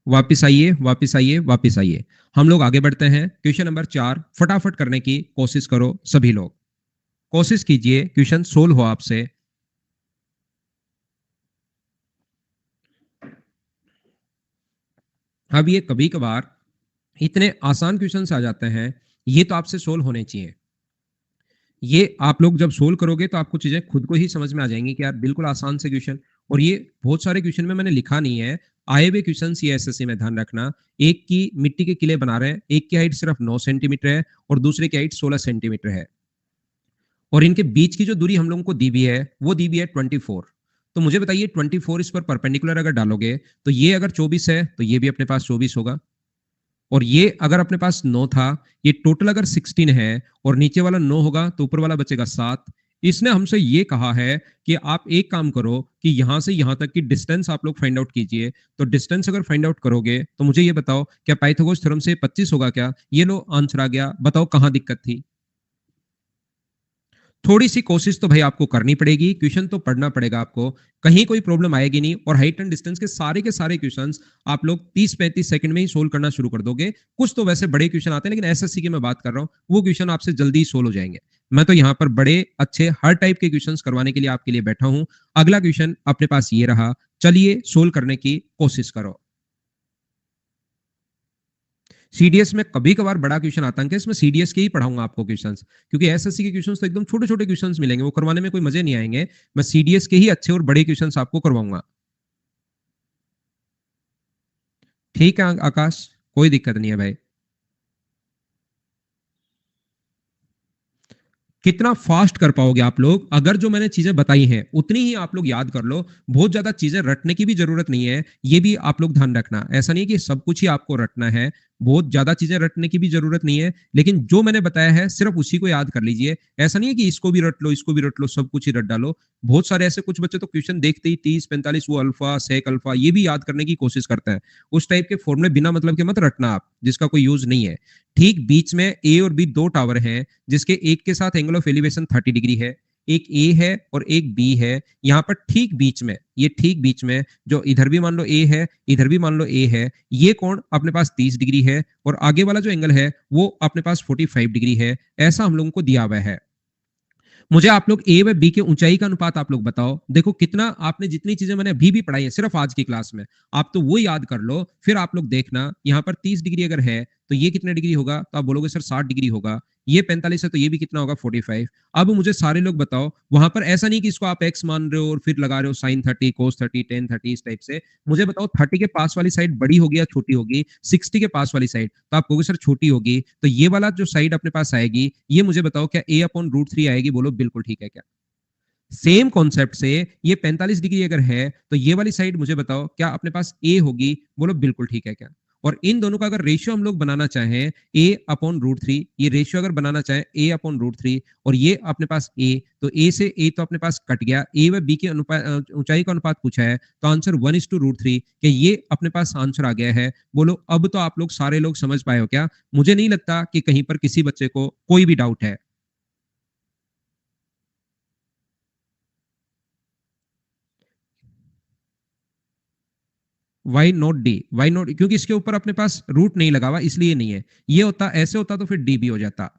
वापिस आइए, वापिस आइए, वापिस आइए। हम लोग आगे बढ़ते हैं। क्वेश्चन नंबर 4 फटाफट करने की कोशिश करो सभी लोग। कोशिश कीजिए क्वेश्चन सोल्व हो आपसे। अब ये कभी कभार इतने आसान क्वेश्चंस आ जाते हैं, ये तो आपसे सोल्व होने चाहिए। ये आप लोग जब सोल्व करोगे तो आपको चीजें खुद को ही समझ में आ जाएंगी कि यार बिल्कुल आसान से क्वेश्चन। और ये बहुत सारे क्वेश्चन में मैंने लिखा नहीं है, आए हुए क्वेश्चन ये एसएससी में ध्यान रखना। एक की मिट्टी के किले बना रहे हैं, एक की हाइट सिर्फ 9 सेंटीमीटर है और दूसरे की हाइट 16 सेंटीमीटर है, और इनके बीच की जो दूरी हम लोगों को दी हुई है वो दी हुई है 24। तो मुझे बताइए 24 इस पर परपेंडिकुलर अगर डालोगे तो ये अगर 24 है तो ये भी अपने पास 24 होगा, और ये अगर अपने पास 9 था, ये टोटल अगर 16 है और नीचे वाला 9 होगा तो ऊपर वाला बचेगा 7। इसने हमसे ये कहा है कि आप एक काम करो कि यहां से यहां तक की डिस्टेंस आप लोग फाइंड आउट कीजिए। तो डिस्टेंस अगर फाइंड आउट करोगे तो मुझे ये बताओ, क्या पाइथागोरस थ्योरम से 25 होगा क्या? ये लो आंसर आ गया। बताओ कहां दिक्कत थी? थोड़ी सी कोशिश तो भाई आपको करनी पड़ेगी, क्वेश्चन तो पढ़ना पड़ेगा आपको, कहीं कोई प्रॉब्लम आएगी नहीं। और हाइट एंड डिस्टेंस के सारे क्वेश्चंस आप लोग 30-35 सेकंड में ही सोल्व करना शुरू कर दोगे। कुछ तो वैसे बड़े क्वेश्चन आते हैं, लेकिन एसएससी की मैं बात कर रहा हूं, वो क्वेश्चन आपसे जल्दी ही सोल्व हो जाएंगे। मैं तो यहाँ पर बड़े अच्छे हर टाइप के क्वेश्चंस करवाने के लिए आपके लिए बैठा हूं। अगला क्वेश्चन अपने पास ये रहा, चलिए सोल्व करने की कोशिश करो। सीडीएस में कभी कभार बड़ा क्वेश्चन आता है, इसमें सीडीएस के ही पढ़ाऊंगा आपको क्वेश्चंस, क्योंकि एसएससी के क्वेश्चंस तो एकदम छोटे छोटे क्वेश्चंस मिलेंगे, वो करवाने में कोई मजे नहीं आएंगे। मैं सीडीएस के ही अच्छे और बड़े क्वेश्चंस आपको करवाऊंगा। ठीक है आकाश, कोई दिक्कत नहीं है भाई। कितना फास्ट कर पाओगे आप लोग? अगर जो मैंने चीजें बताई हैं उतनी ही आप लोग याद कर लो। बहुत ज्यादा चीजें रटने की भी जरूरत नहीं है, ये भी आप लोग ध्यान रखना। ऐसा नहीं कि सब कुछ ही आपको रटना है, बहुत ज्यादा चीजें रटने की भी जरूरत नहीं है, लेकिन जो मैंने बताया है सिर्फ उसी को याद कर लीजिए। ऐसा नहीं है कि इसको भी रट लो, इसको भी रट लो, सब कुछ ही रट डालो। बहुत सारे ऐसे कुछ बच्चे तो क्वेश्चन देखते ही 30-45 वो अल्फा सेक अल्फा ये भी याद करने की कोशिश करते हैं। उस टाइप के फॉर्मूले बिना मतलब के मत रटना आप, जिसका कोई यूज नहीं है। ठीक बीच में ए और बी दो टावर हैं, जिसके एक के साथ एंगल ऑफ एलिवेशन 30 डिग्री है, एक ए है और एक बी है। यहां पर ठीक बीच में, ये ठीक बीच में जो इधर भी मान लो ए है, इधर भी मान लो ए है, ये कोण अपने पास 30 डिग्री है, और आगे वाला जो एंगल है वो अपने पास 45 डिग्री है। ऐसा हम लोगों को दिया हुआ है। मुझे आप लोग ए व बी के ऊंचाई का अनुपात आप लोग बताओ। देखो कितना आपने, जितनी चीजें मैंने अभी भी पढ़ाई है सिर्फ आज की क्लास में, आप तो वो याद कर लो। फिर आप लोग देखना यहाँ पर 30 डिग्री अगर है तो ये कितने डिग्री होगा, तो आप बोलोगे सर 60 डिग्री होगा। ये 45 है तो ये भी कितना होगा, 45। अब मुझे सारे लोग बताओ, वहां पर ऐसा नहीं कि इसको आप एक्स मान रहे हो और फिर लगा रहे हो साइन 30 कोस 30 टेन 30 इस टाइप से। मुझे बताओ 30 के पास वाली साइड बड़ी होगी या छोटी होगी? 60 के पास वाली साइड, तो आप कहोगे सर छोटी होगी, तो ये वाला जो साइड अपने पास आएगी, ये मुझे बताओ क्या ए अपॉन रूट 3 आएगी? बोलो बिल्कुल ठीक है क्या? सेम कॉन्सेप्ट से ये 45 डिग्री अगर है तो ये वाली साइड मुझे बताओ क्या अपने पास ए होगी? बोलो बिल्कुल ठीक है क्या? और इन दोनों का अगर रेशियो हम लोग बनाना चाहें ए अपॉन रूट 3, ये रेशियो अगर बनाना चाहें ए अपॉन रूट 3, और ये अपने पास ए, तो ए से ए तो अपने पास कट गया, ए व बी के अनुपात ऊंचाई का अनुपात पूछा है, तो आंसर 1:√3 कि ये अपने पास आंसर आ गया है। बोलो अब तो आप लोग सारे लोग समझ पाए हो क्या? मुझे नहीं लगता कि कहीं पर किसी बच्चे को कोई भी डाउट है। Why not D? Why not? क्योंकि इसके ऊपर अपने पास रूट नहीं लगा हुआ, इसलिए नहीं है। ये होता, ऐसे होता तो फिर डी भी हो जाता,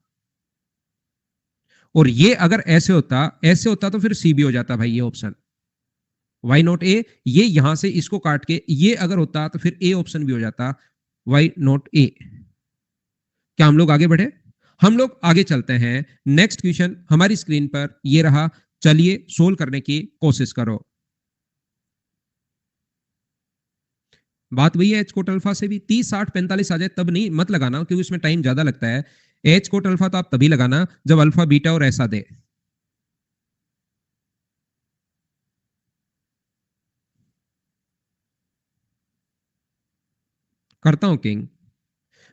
और ये अगर ऐसे होता तो फिर सी भी हो जाता भाई, ये ऑप्शन वाई नॉट ए। ये यहां से इसको काट के ये अगर होता तो फिर ए ऑप्शन भी हो जाता, वाई नॉट ए। क्या हम लोग आगे बढ़े? हम लोग आगे चलते हैं। नेक्स्ट क्वेश्चन हमारी स्क्रीन पर ये रहा, चलिए सोल्व करने की कोशिश करो। बात वही है एच कोट अल्फा से भी, 30 60 45 आ जाए तब नहीं, मत लगाना क्योंकि उसमें टाइम ज्यादा लगता है। एच कोट अल्फा तो आप तभी लगाना जब अल्फा बीटा और ऐसा दे। करता हूं किंग।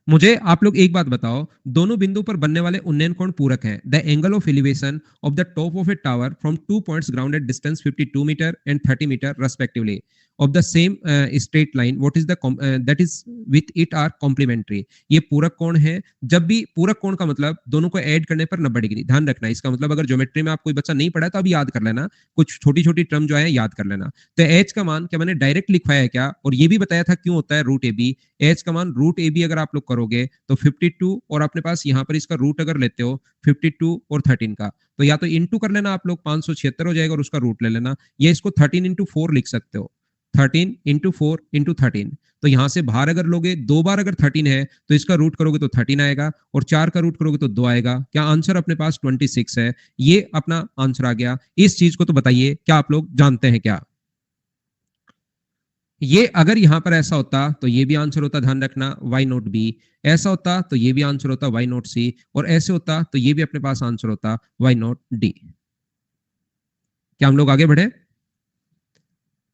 मुझे आप लोग एक बात बताओ, दोनों बिंदु पर बनने वाले उन्नयन कोण पूरक हैं। The angle of elevation of the top of a tower from two points ground at distance 52 metre and 30 metre respectively. of the same straight line what is the that is with it are complementary। ये पूरक कोण है। जब भी पूरक कोण का मतलब दोनों को ऐड करने पर 90 डिग्री। ध्यान रखना, इसका मतलब अगर ज्योमेट्री में आप कोई बच्चा नहीं पढ़ा है तो अभी याद कर लेना, कुछ छोटी छोटी टर्म जो है याद कर लेना। तो एच का मान क्या मैंने डायरेक्ट लिखवाया है क्या, और ये भी बताया था क्यों होता है रूट ए बी। एच का मान रूट ए बी अगर आप लोग करोगे तो 52 और अपने पास यहाँ पर इसका रूट अगर लेते हो 52 और 13 का, तो या तो इंटू कर लेना आप लोग, 576 हो जाएगा और उसका रूट ले लेना, या इसको 13 इंटू 4 लिख सकते हो, 13 इंटू 4 इंटू 13। तो यहां से बाहर अगर लोगे, 2 बार अगर 13 है तो इसका रूट करोगे तो 13 आएगा, और 4 का रूट करोगे तो 2 आएगा। क्या आंसर अपने पास 26 है। ये अपना आंसर आ गया। इस चीज को तो बताइए क्या आप लोग जानते हैं क्या। ये अगर यहां पर ऐसा होता तो ये भी आंसर होता, ध्यान रखना, वाई नोट बी। ऐसा होता तो ये भी आंसर होता वाई नोट सी, और ऐसे होता तो ये भी अपने पास आंसर होता वाई नोट डी। क्या हम लोग आगे बढ़े।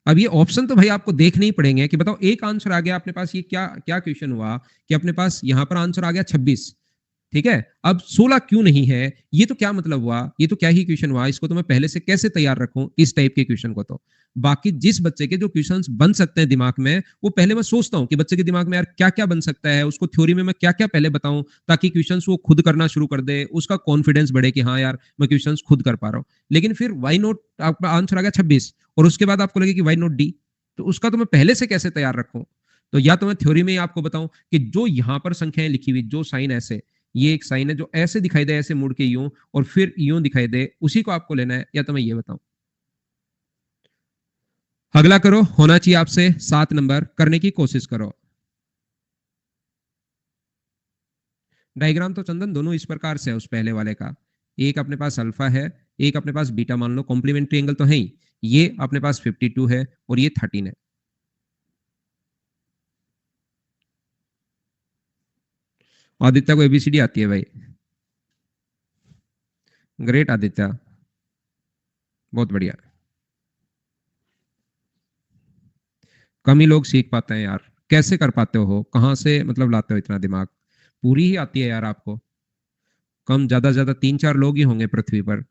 अब ये ऑप्शन तो भाई आपको देखने ही पड़ेंगे कि बताओ एक आंसर आ गया अपने पास, ये क्या क्या क्वेश्चन हुआ कि अपने पास यहां पर आंसर आ गया 26, ठीक है, अब 16 क्यों नहीं है, ये तो क्या मतलब हुआ, ये तो क्या ही क्वेश्चन हुआ, इसको तो मैं पहले से कैसे तैयार रखूं इस टाइप के क्वेश्चन को। तो बाकी जिस बच्चे के जो क्वेश्चंस बन सकते हैं दिमाग में, वो पहले मैं सोचता हूं कि बच्चे के दिमाग में यार क्या क्या बन सकता है, उसको थ्योरी में मैं क्या क्या पहले बताऊं ताकि क्वेश्चंस वो खुद करना शुरू कर दे, उसका कॉन्फिडेंस बढ़े कि हाँ यार मैं क्वेश्चंस खुद कर पा रहा हूं। लेकिन फिर वाई नोट आपका आंसर आ गया 26 और उसके बाद आपको लगे कि वाई नोट डी, तो उसका तो मैं पहले से कैसे तैयार रखूं। तो या तो मैं थ्योरी में ही आपको बताऊं कि जो यहां पर संख्याएं लिखी हुई, जो साइन ऐसे, ये एक साइन है जो ऐसे दिखाई दे, ऐसे मुड़ के यूं, और फिर यूं दिखाई दे, उसी को आपको लेना है, या तो मैं ये बताऊं। अगला करो, होना चाहिए आपसे 7 नंबर, करने की कोशिश करो। डायग्राम तो चंदन दोनों इस प्रकार से है उस पहले वाले का, एक अपने पास अल्फा है, एक अपने पास बीटा, मान लो कॉम्प्लीमेंट्री एंगल तो है ही, ये अपने पास 52 है और ये 13 है। आदित्य को एबीसीडी आती है भाई, ग्रेट आदित्य, बहुत बढ़िया। कम ही लोग सीख पाते हैं यार, कैसे कर पाते हो, कहां से मतलब लाते हो इतना दिमाग, पूरी ही आती है यार आपको। कम ज्यादा से ज्यादा 3-4 लोग ही होंगे पृथ्वी पर।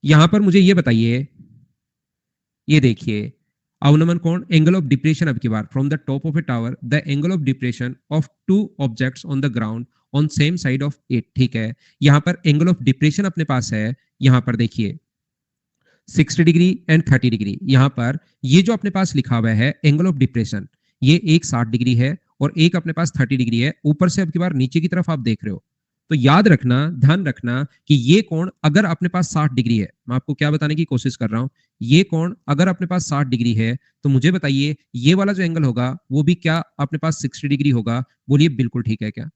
यहां पर मुझे ये बताइए, ये देखिए, अवनमन कोण, एंगल ऑफ डिप्रेशन, अब की बार from the top of a tower the angle of depression of two objects on the ground on same side of it, ठीक है। यहां पर एंगल ऑफ डिप्रेशन अपने पास है, यहां पर देखिए 60 डिग्री एंड 30 डिग्री। यहां पर ये जो अपने पास लिखा हुआ है एंगल ऑफ डिप्रेशन, ये एक 60 डिग्री है और एक अपने पास 30 डिग्री है, ऊपर से अब की बार नीचे की तरफ आप देख रहे हो। तो याद रखना, ध्यान रखना कि ये कोण अगर अपने पास 60 डिग्री है, मैं आपको क्या बताने की कोशिश कर रहा हूं, ये कोण अगर अपने पास 60 डिग्री है तो मुझे बताइए ये वाला जो एंगल होगा वो भी क्या अपने पास 60 डिग्री होगा। बोलिए बिल्कुल ठीक है क्या।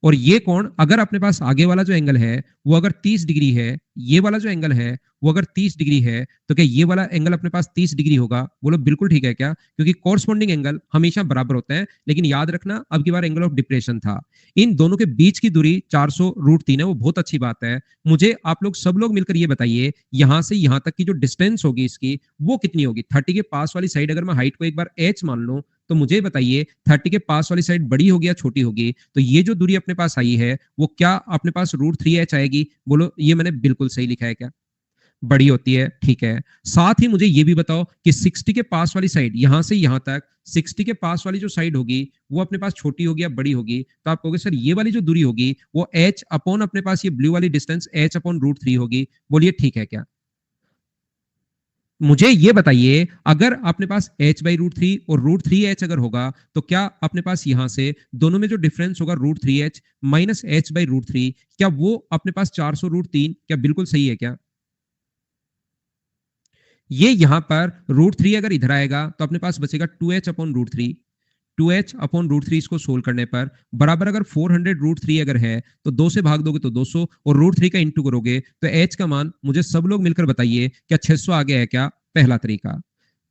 और ये कोण अगर अपने पास आगे वाला जो एंगल है वो अगर 30 डिग्री है, ये वाला जो एंगल है वो अगर 30 डिग्री है, तो क्या ये वाला एंगल अपने पास 30 डिग्री होगा। बोलो बिल्कुल ठीक है क्या, क्योंकि कॉरस्पॉन्डिंग एंगल हमेशा बराबर होते हैं। लेकिन याद रखना अब की बार एंगल ऑफ डिप्रेशन था, इन दोनों के बीच की दूरी 400√3 है, वो बहुत अच्छी बात है। मुझे आप लोग सब लोग मिलकर ये बताइए यहां से यहां तक की जो डिस्टेंस होगी इसकी वो कितनी होगी। 30 के पास वाली साइड अगर मैं हाइट को एक बार h मान लूं तो मुझे बताइए 30 के पास वाली साइड बड़ी होगी या छोटी होगी। तो ये जो दूरी अपने पास आई है वो क्या अपने पास √3h आएगी। बोलो ये मैंने बिल्कुल सही लिखा है क्या, बड़ी होती है, ठीक है। साथ ही मुझे ये भी बताओ कि 60 के पास वाली साइड यहां से यहां तक, 60 के पास वाली जो साइड होगी वो अपने पास छोटी होगी या बड़ी होगी। तो आप कहोगे सर ये वाली जो दूरी होगी वो h अपॉन अपने पास ये ब्लू वाली डिस्टेंस h अपॉन √3 होगी। बोलिए ठीक है क्या। मुझे ये बताइए अगर अपने पास h/√3 और √3h अगर होगा तो क्या अपने पास यहां से दोनों में जो डिफरेंस होगा √3h माइनस h/√3, क्या वो अपने पास 400√3, क्या बिल्कुल सही है क्या। ये यहां पर √3 अगर इधर आएगा तो अपने पास बचेगा 2h अपॉन √3, 2h अपॉन √3 इसको सोल्व करने पर बराबर अगर 400√3 अगर है तो 2 से भाग दोगे तो 200 और √3 का इंटू करोगे तो h का मान मुझे सब लोग मिलकर बताइए क्या 600 आ गया है क्या। पहला तरीका,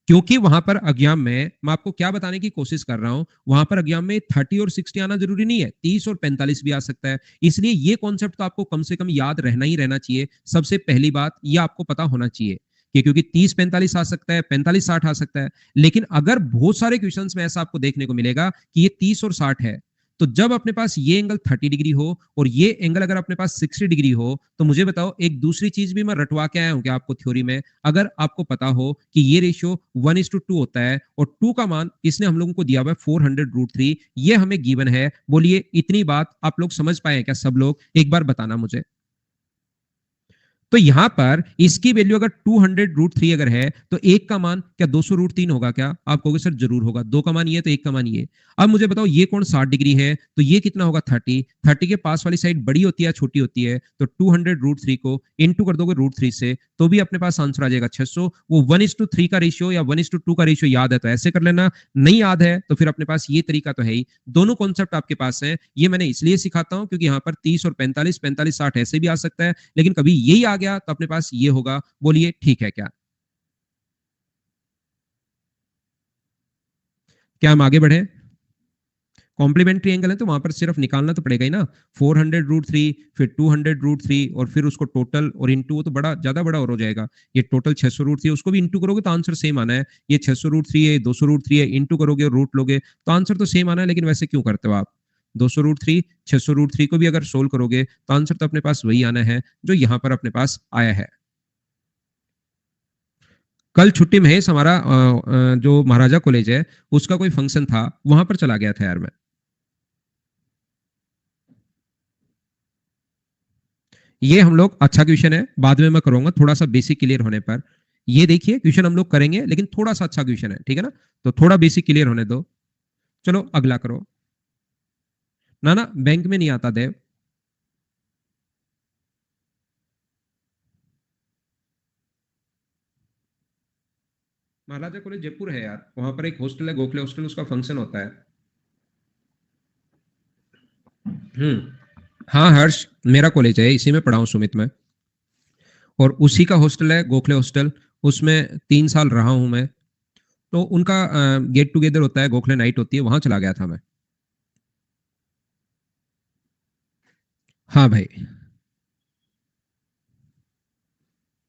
क्योंकि वहां पर अज्ञान में मैं आपको क्या बताने की कोशिश कर रहा हूं, वहां पर अज्ञान में 30 और 60 आना जरूरी नहीं है, 30 और 45 भी आ सकता है। इसलिए ये कॉन्सेप्ट तो आपको कम से कम याद रहना ही रहना चाहिए। सबसे पहली बात ये आपको पता होना चाहिए कि क्योंकि 30-45 आ सकता है, 45-60 आ सकता है। लेकिन अगर बहुत सारे क्वेश्चंस में ऐसा आपको देखने को मिलेगा कि ये 30 और 60 है तो जब अपने पास ये एंगल 30 डिग्री हो और ये एंगल अगर अपने पास 60 डिग्री हो, तो मुझे बताओ एक दूसरी चीज भी मैं रटवा के आया हूं क्या आपको थ्योरी में? अगर आपको पता हो कि ये रेशियो 1:2 होता है और 2 का मान इसने हम लोगों को दिया हुआ है 400√3, ये हमें गिवन है। बोलिए इतनी बात आप लोग समझ पाए हैं क्या सब लोग? एक बार बताना मुझे। तो यहां पर इसकी वैल्यू अगर 200√3 अगर है तो एक का मान क्या 200√3 होगा क्या? आप कहोगे सर जरूर होगा। दो का मान ये तो एक का मान ये। अब मुझे बताओ ये कोण 60 डिग्री है तो ये कितना होगा 30। 30 के पास वाली साइड बड़ी होती है छोटी होती है? तो 200√3 को इंटू कर दोगे √3 से तो भी अपने पास आंसर आ जाएगा 600। वो 1:3 का रेशियो या 1:2 का रेशियो याद है तो ऐसे कर लेना, नहीं याद है तो फिर अपने पास ये तरीका तो है ही। दोनों कॉन्सेप्ट आपके पास है। ये मैंने इसलिए सिखाता हूं क्योंकि यहाँ पर 30 और 45, 45 60 ऐसे भी आ सकता है, लेकिन कभी यही आ गया तो अपने पास ये होगा। बोलिए ठीक है क्या? क्या हम आगे बढ़े? कॉम्प्लीमेंट्री एंगल है तो वहां पर सिर्फ निकालना तो पड़ेगा ही ना। 400√3 फिर 200√3 और फिर उसको टोटल और इंटू, वो तो बड़ा ज्यादा बड़ा और हो जाएगा। ये टोटल 600√3 उसको भी इंटू करोगे तो आंसर सेम आना है। ये 600√3 है, 200√3 है, इंटू करोगे और रूट लोगे तो आंसर तो सेम आना है। लेकिन वैसे क्यों करते हो आप? 200√3 600√3 को भी अगर सोल्व करोगे तो आंसर तो अपने पास वही आना है जो यहाँ पर अपने पास आया है। कल छुट्टी महेश हमारा जो महाराजा कॉलेज है उसका कोई फंक्शन था, वहां पर चला गया था यार मैं। ये हम लोग अच्छा क्वेश्चन है, बाद में मैं करूंगा थोड़ा सा बेसिक क्लियर होने पर। ये देखिए क्वेश्चन हम लोग करेंगे लेकिन थोड़ा सा अच्छा क्वेश्चन है, ठीक है ना? तो थोड़ा बेसिक क्लियर होने दो। चलो अगला करो। ना ना बैंक में नहीं आता देव। महाराजा कॉलेज जयपुर है यार, वहां पर एक हॉस्टल है गोखले हॉस्टल, उसका फंक्शन होता है। हाँ हर्ष, मेरा कॉलेज है, इसी में पढ़ा हूँ सुमित में। और उसी का हॉस्टल है गोखले हॉस्टल, उसमें 3 साल रहा हूं मैं। तो उनका गेट टुगेदर होता है, गोखले नाइट होती है, वहां चला गया था मैं। हाँ भाई।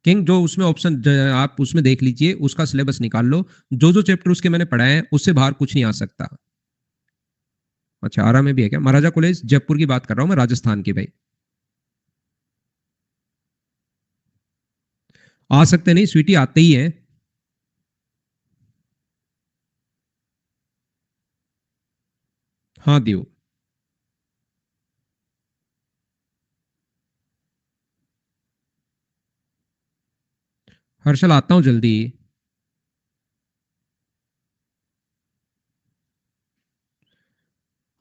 किंग जो उसमें ऑप्शन आप उसमें देख लीजिए, उसका सिलेबस निकाल लो। जो जो चैप्टर उसके मैंने पढ़ाए हैं उससे बाहर कुछ नहीं आ सकता। अच्छा आरा में भी है क्या? महाराजा कॉलेज जयपुर की बात कर रहा हूँ मैं, राजस्थान की भाई। आ सकते नहीं, स्वीटी आते ही है। हाँ दियो। हर्षल आता हूँ जल्दी।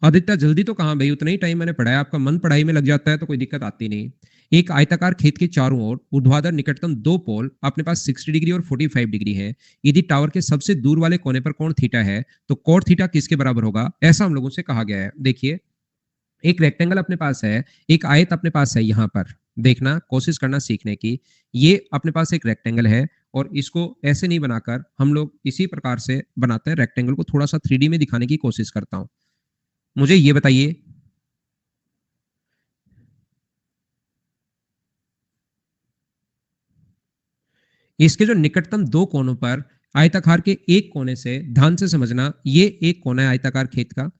आदित्य जल्दी तो कहाँ भाई, उतना ही टाइम मैंने पढ़ाया, आपका मन पढ़ाई में लग जाता है तो कोई दिक्कत आती नहीं। एक आयताकार खेत के चारों ओर ऊर्ध्वाधर निकटतम दो पोल अपने पास 60 डिग्री और 45 डिग्री है। यदि टावर के सबसे दूर वाले कोने पर कोण थीटा है तो कोण थीटा किसके बराबर होगा, ऐसा हम लोगों से कहा गया है। देखिए एक रेक्टेंगल अपने पास है, एक आयत अपने पास है, यहाँ पर देखना कोशिश करना सीखने की। ये अपने पास एक रेक्टेंगल है और इसको ऐसे नहीं बनाकर हम लोग इसी प्रकार से बनाते हैं। रेक्टेंगल को थोड़ा सा 3D में दिखाने की कोशिश करता हूं। मुझे ये बताइए, इसके जो निकटतम दो कोनों पर आयताकार के एक कोने से, ध्यान से समझना, ये एक कोना है आयताकार खेत का,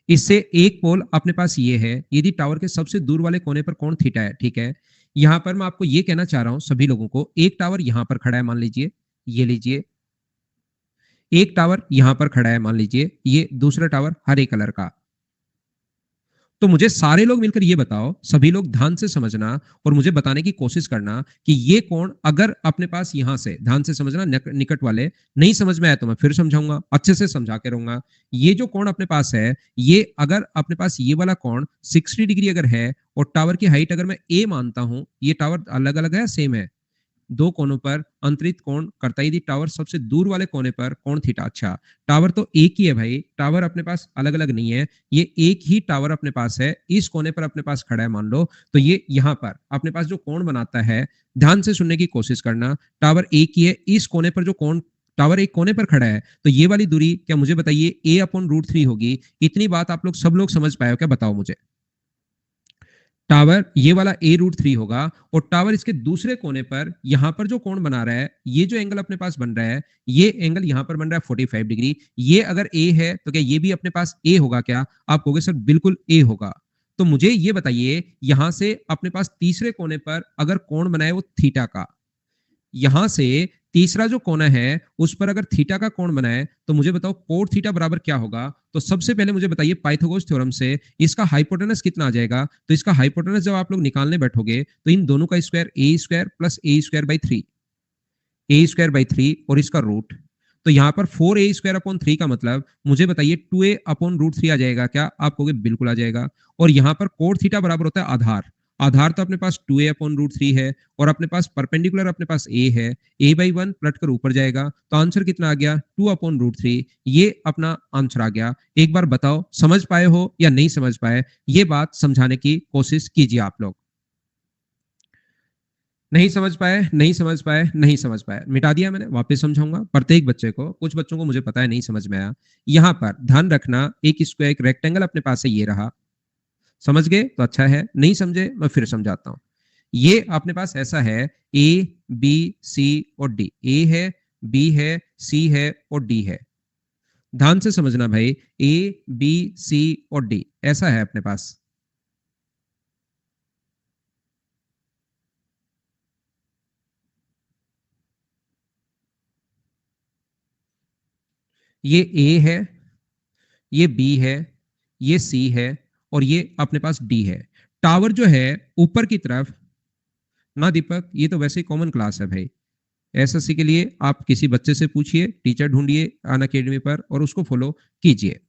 इससे एक पोल अपने पास ये है। यदि टावर के सबसे दूर वाले कोने पर कोण थीटा है, ठीक है। यहां पर मैं आपको ये कहना चाह रहा हूं सभी लोगों को, एक टावर यहां पर खड़ा है मान लीजिए, ये लीजिए। एक टावर यहां पर खड़ा है मान लीजिए, ये दूसरा टावर हरे कलर का। तो मुझे सारे लोग मिलकर ये बताओ, सभी लोग ध्यान से समझना और मुझे बताने की कोशिश करना कि ये कोण अगर अपने पास यहां से, ध्यान से समझना निकट वाले, नहीं समझ में आया तो मैं फिर समझाऊंगा, अच्छे से समझा के रहूंगा। ये जो कोण अपने पास है, ये अगर अपने पास ये वाला कोण 60 डिग्री अगर है और टावर की हाइट अगर मैं ए मानता हूं, ये टावर अलग अलग है सेम है, दो कोनों पर अंतरित कोण करता है। यदि टावर सबसे दूर वाले कोने पर कोण थीटा, अच्छा टावर तो एक ही है भाई, टावर अपने पास अलग अलग नहीं है, ये एक ही टावर अपने पास है, इस कोने पर अपने पास खड़ा है मान लो, तो ये यहां पर अपने पास जो कोण बनाता है, ध्यान से सुनने की कोशिश करना, टावर एक ही है, इस कोने पर जो कोण, टावर एक कोने पर खड़ा है तो ये वाली दूरी क्या मुझे बताइए a/√3 होगी। इतनी बात आप लोग सब लोग समझ पाए हो क्या? बताओ मुझे। टावर ये वाला A√3 होगा और टावर इसके दूसरे कोने पर यहां पर जो कोण बना रहा है, ये जो एंगल अपने पास बन रहा है, ये एंगल यहां पर बन रहा है 45 डिग्री। ये अगर A है तो क्या ये भी अपने पास A होगा क्या? आप कहोगे सर बिल्कुल A होगा। तो मुझे ये बताइए यहां से अपने पास तीसरे कोने पर अगर कोण बना है वो थीटा का, यहां से तीसरा जो कोना है उस पर अगर थीटा का कोण बनाए तो मुझे बताओ कोट थीटा बराबर क्या होगा। तो सबसे पहले मुझे बताइए पाइथागोरस थ्योरम से इसका हाइपोटेनस कितना आ जाएगा। तो इसका हाइपोटेनस जब आप लोग निकालने बैठोगे तो इन दोनों का square A square plus A square by 3, A square by 3 और इसका रूट। तो यहां पर 4a² अपॉन 3 का मतलब मुझे बताइए 2a/√3 आ जाएगा क्या? आप कहोगे बिल्कुल आ जाएगा। और यहां पर कोट थीटा बराबर होता है आधार। आधार तो अपने पास 2a/√3 है और अपने पास परपेंडिकुलर अपने पास a है। a/1 पलट कर ऊपर जाएगा तो आंसर कितना आ गया? 2/√3। ये अपना आंसर आ गया। एक बार बताओ समझ पाए हो या नहीं समझ पाए? ये बात समझाने की कोशिश कीजिए आप लोग। नहीं समझ पाए, नहीं समझ पाए, नहीं समझ पाए, मिटा दिया मैंने, वापस समझाऊंगा प्रत्येक बच्चे को। कुछ बच्चों को मुझे पता है नहीं समझ में आया। यहां पर ध्यान रखना, एक स्क्वायर एक रेक्टेंगल अपने पास है, ये रहा। समझ गए तो अच्छा है, नहीं समझे मैं फिर समझाता हूं। ये अपने पास ऐसा है, ए बी सी और डी। ए है, बी है, सी है और डी है। ध्यान से समझना भाई, ए बी सी और डी ऐसा है अपने पास। ये ए है, ये बी है, ये सी है और ये अपने पास डी है। टावर जो है ऊपर की तरफ ना दीपक, ये तो वैसे ही कॉमन क्लास है भाई। एसएससी के लिए आप किसी बच्चे से पूछिए, टीचर ढूंढिए अन अकेडमी पर और उसको फॉलो कीजिए।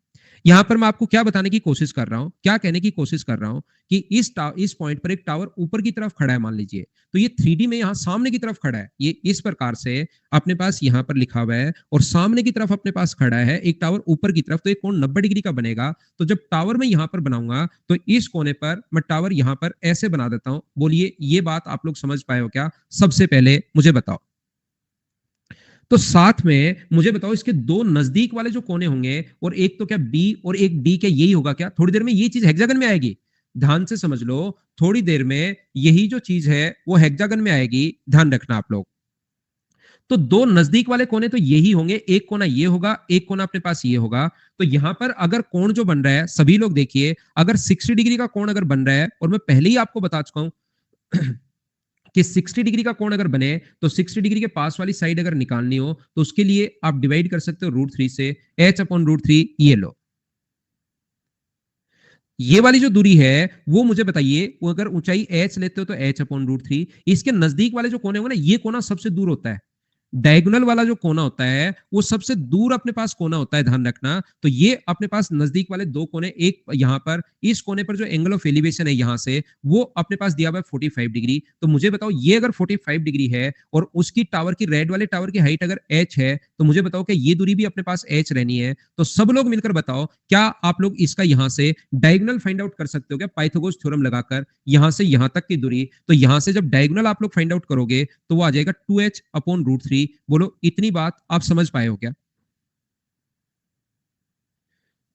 यहां पर मैं आपको क्या बताने की कोशिश कर रहा हूं, क्या कहने की कोशिश कर रहा हूं कि इस पॉइंट पर एक टावर ऊपर की तरफ खड़ा है मान लीजिए। तो ये 3D में यहां सामने की तरफ खड़ा है, ये इस प्रकार से अपने पास यहां पर लिखा हुआ है और सामने की तरफ अपने पास खड़ा है एक टावर ऊपर की तरफ। तो एक कोण 90 डिग्री का बनेगा। तो जब टावर मैं यहां पर बनाऊंगा तो इस कोने पर मैं टावर यहां पर ऐसे बना देता हूं। बोलिए ये बात आप लोग समझ पाए हो क्या? सबसे पहले मुझे बताओ। तो साथ में मुझे बताओ इसके दो नजदीक वाले जो कोने होंगे, और एक तो क्या बी और एक डी के, यही होगा क्या? थोड़ी देर में ये चीज हेक्सागन में आएगी। ध्यान से समझ लो, थोड़ी देर में यही जो चीज है वो हेक्सागन में आएगी। ध्यान रखना आप लोग। तो दो नजदीक वाले कोने तो यही होंगे, एक कोना ये होगा, एक कोना अपने पास ये होगा। तो यहां पर अगर कोण जो बन रहा है, सभी लोग देखिए, अगर 60 डिग्री का कोण अगर बन रहा है, और मैं पहले ही आपको बता चुका हूं कि 60 डिग्री का कोण अगर बने तो 60 डिग्री के पास वाली साइड अगर निकालनी हो तो उसके लिए आप डिवाइड कर सकते हो √3 से। h/√3 ये लो। ये वाली जो दूरी है वो मुझे बताइए, वो अगर ऊंचाई h लेते हो तो h/√3। इसके नजदीक वाले जो कोने होंगे ना, ये कोना सबसे दूर होता है। डायगोनल वाला जो कोना होता है वो सबसे दूर अपने पास कोना होता है, ध्यान रखना। तो ये अपने पास नजदीक वाले दो कोने, एक यहां पर इस कोने पर जो एंगल ऑफ एलिवेशन है यहां से, वो अपने पास दिया हुआ है 45 डिग्री। तो मुझे बताओ ये अगर 45 डिग्री है और उसकी टावर की, रेड वाले टावर की हाइट अगर h है, तो मुझे बताओ कि ये दूरी भी अपने पास h रहनी है। तो सब लोग मिलकर बताओ, क्या आप लोग इसका यहां से डायगोनल फाइंड आउट कर सकते हो क्या पाइथागोरस थ्योरम लगाकर? यहां से यहां तक की दूरी, तो यहां से जब डायगोनल आप लोग फाइंड आउट करोगे तो वो आ जाएगा 2h/√3। बोलो इतनी बात आप समझ पाए हो क्या?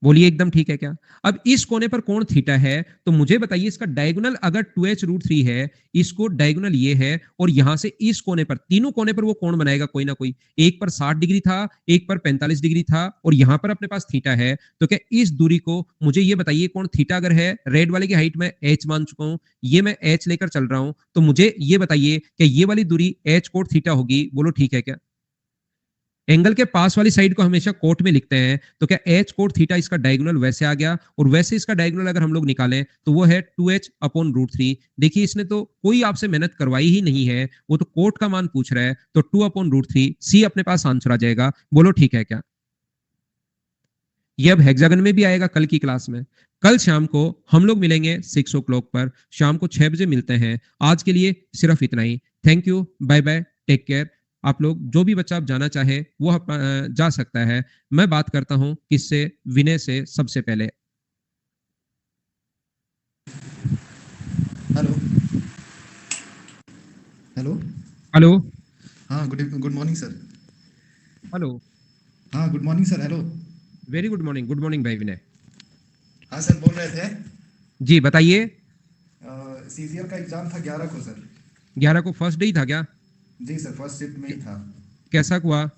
बोलिए एकदम ठीक है क्या? अब इस कोने पर कोण थीटा है, तो मुझे बताइए इसका डायगोनल अगर 2h√3 है, इसको डायगोनल ये है, और यहां से इस कोने पर, तीनों कोने पर वो कोण बनाएगा कोई ना कोई। एक पर 60 डिग्री था, एक पर 45 डिग्री था और यहां पर अपने पास थीटा है। तो क्या इस दूरी को, मुझे ये बताइए, कोण थीटा अगर है, रेड वाले की हाइट में h मान चुका हूं, ये मैं h लेकर चल रहा हूं, तो मुझे ये बताइए कि ये वाली दूरी h कोट थीटा होगी। बोलो ठीक है क्या? एंगल के पास वाली साइड को हमेशा कोट में लिखते हैं। तो क्या h कोट थीटा इसका डायगोनल वैसे आ गया, और वैसे इसका डायगोनल अगर हम लोग निकालें तो वो है 2h/√3। देखिए इसने तो कोई आपसे मेहनत करवाई ही नहीं है, वो तो कोट का मान पूछ रहा है। तो 2/√3 सी अपने पास आंसर आ जाएगा। बोलो ठीक है क्या? ये अब हेक्सागन में भी आएगा कल की क्लास में। कल शाम को हम लोग मिलेंगे 6 o'clock पर, शाम को 6 बजे मिलते हैं। आज के लिए सिर्फ इतना ही। Thank you, bye bye, take care. आप लोग जो भी बच्चा आप जाना चाहे वो जा सकता है। मैं बात करता हूं किससे? विनय से सबसे पहले। हेलो। हेलो। हेलो। हाँ, गुड मॉर्निंग सर। हेलो। हाँ, good morning sir. Hello. Very good morning, good morning भाई विनय। हाँ सर, बोल रहे थे। जी बताइए। सीजीएल का एग्जाम था 11 को सर। 11 को फर्स्ट डे ही था क्या? जी सर, फर्स्ट शिफ्ट में ही था। कैसा हुआ?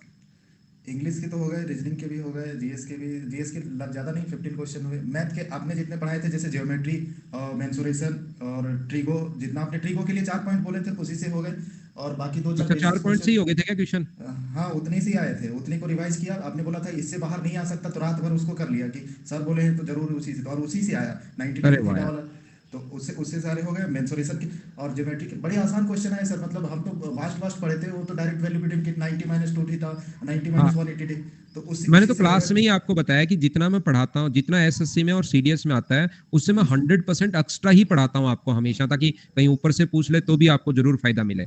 इंग्लिश के तो हो गए, रीजनिंग के भी हो गए, जीएस के भी। जीएस के ज़्यादा नहीं, 15 क्वेश्चन हुए। मैथ के आपने जितने पढ़ाए थे, जैसे ज्योमेट्री और मेंसुरेशन और ट्रिगो, जितना आपने ट्रिगो के लिए 4 पॉइंट बोले थे उसी से हो गए। और बाकी दो चार अच्छा, 4 बेसिक्स पॉइंट से ही क्वेश्चन। हो गए थे क्या क्वेश्चन? हाँ, उतने से ही आए थे, उतने को रिवाइज किया। आपने बोला था इससे बाहर नहीं आ सकता, तो रात भर उसको कर लिया कि सर बोले हैं तो जरूर उसी से, तो और उसी से आया 90 अरे डिग्री वाह थीटा यार! वाला। तो उससे उससे सारे हो गए मेंसुरेशन की। और ज्योमेट्री के बड़े आसान क्वेश्चन आए सर, मतलब हम तो वास्ट वास्ट पढ़े थे, वो तो डायरेक्ट वैल्यू बिटवीन की 90 माइनस 2 थीटा, 90 हाँ, माइनस 180 थी। तो उसी मैंने उसी तो से हो क्लास में गए। ही आपको बताया कि जितना मैं पढ़ाता हूँ, जितना एसएससी में और सीडीएस में आता है, उससे मैं 100% एक्स्ट्रा ही पढ़ाता हूँ आपको हमेशा, ताकि कहीं ऊपर से पूछ ले तो भी आपको जरूर फायदा मिले।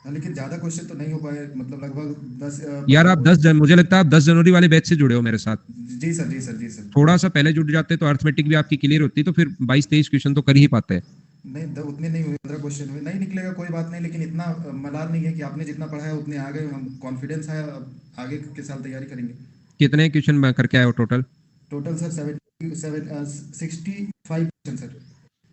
हाँ, लेकिन ज़्यादा क्वेश्चन तो नहीं हो पाए, मतलब लगभग 10 यार आप 10 जन, मुझे लगता है आप 10 जनवरी वाले बैच से जुड़े हो मेरे साथ। जी सर, जी सर, जी सर। थोड़ा सा पहले जुड़ जाते तो अर्थमेटिक भी आपकी क्लियर होती, तो फिर 22-23 क्वेश्चन तो कर ही पाते हैं। नहीं, उतने नहीं हुए, 15 क्वेश्चन हुए। नहीं निकलेगा कोई बात नहीं, लेकिन इतना मलाल नहीं है कि आपने जितना पढ़ा है उतने आ गए। हम कॉन्फिडेंस है, अब आगे के साल तैयारी करेंगे। कितने क्वेश्चन करके आए हो total? Total sir 65 question sir.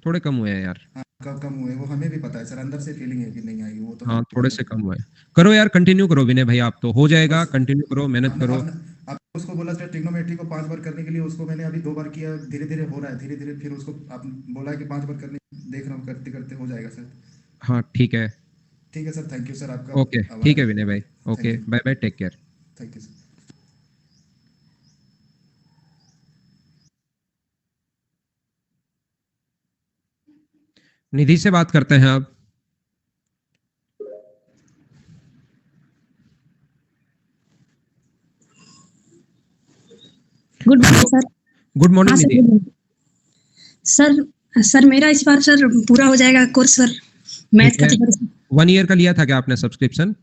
थोड़े कम हुए हैं यार। हाँ, कब कम हुए वो हमें भी पता है सर, अंदर से फीलिंग है कि नहीं आएगी, वो तो हाँ, हमें थोड़े पता से है। कम हुए हैं। करो यार, कंटिन्यू करो विनय भाई, आप तो हो जाएगा, बस कंटिन्यू करो, मेहनत हमने करो। अब अब उसको बोला था ट्रिग्नोमेट्री को 5 बार करने के लिए, उसको मैंने अभी 2 बार किया। धीरे धीरे हो रहा है, धीरे धीरे। फिर उसको आप बोला है कि 5 बार करने, देख रहा हूँ, करते करते हो जाएगा सर। हाँ ठीक है। ठीक है सर, थैंक यू सर, आपका ओके, ठीक आभार है है। विनय भाई। Thank okay, you, bye bye, take care. Thank you sir. Nidhi से बात करते हैं आप। Good morning hello, sir. Good हाँ morning sir, Nidhi. Good morning sir. Sir मेरा इस बार सर पूरा हो जाएगा कोर्स सर, ठीक मैथ का है, जो। 1 ईयर का लिया था क्या आपने सब्सक्रिप्शन?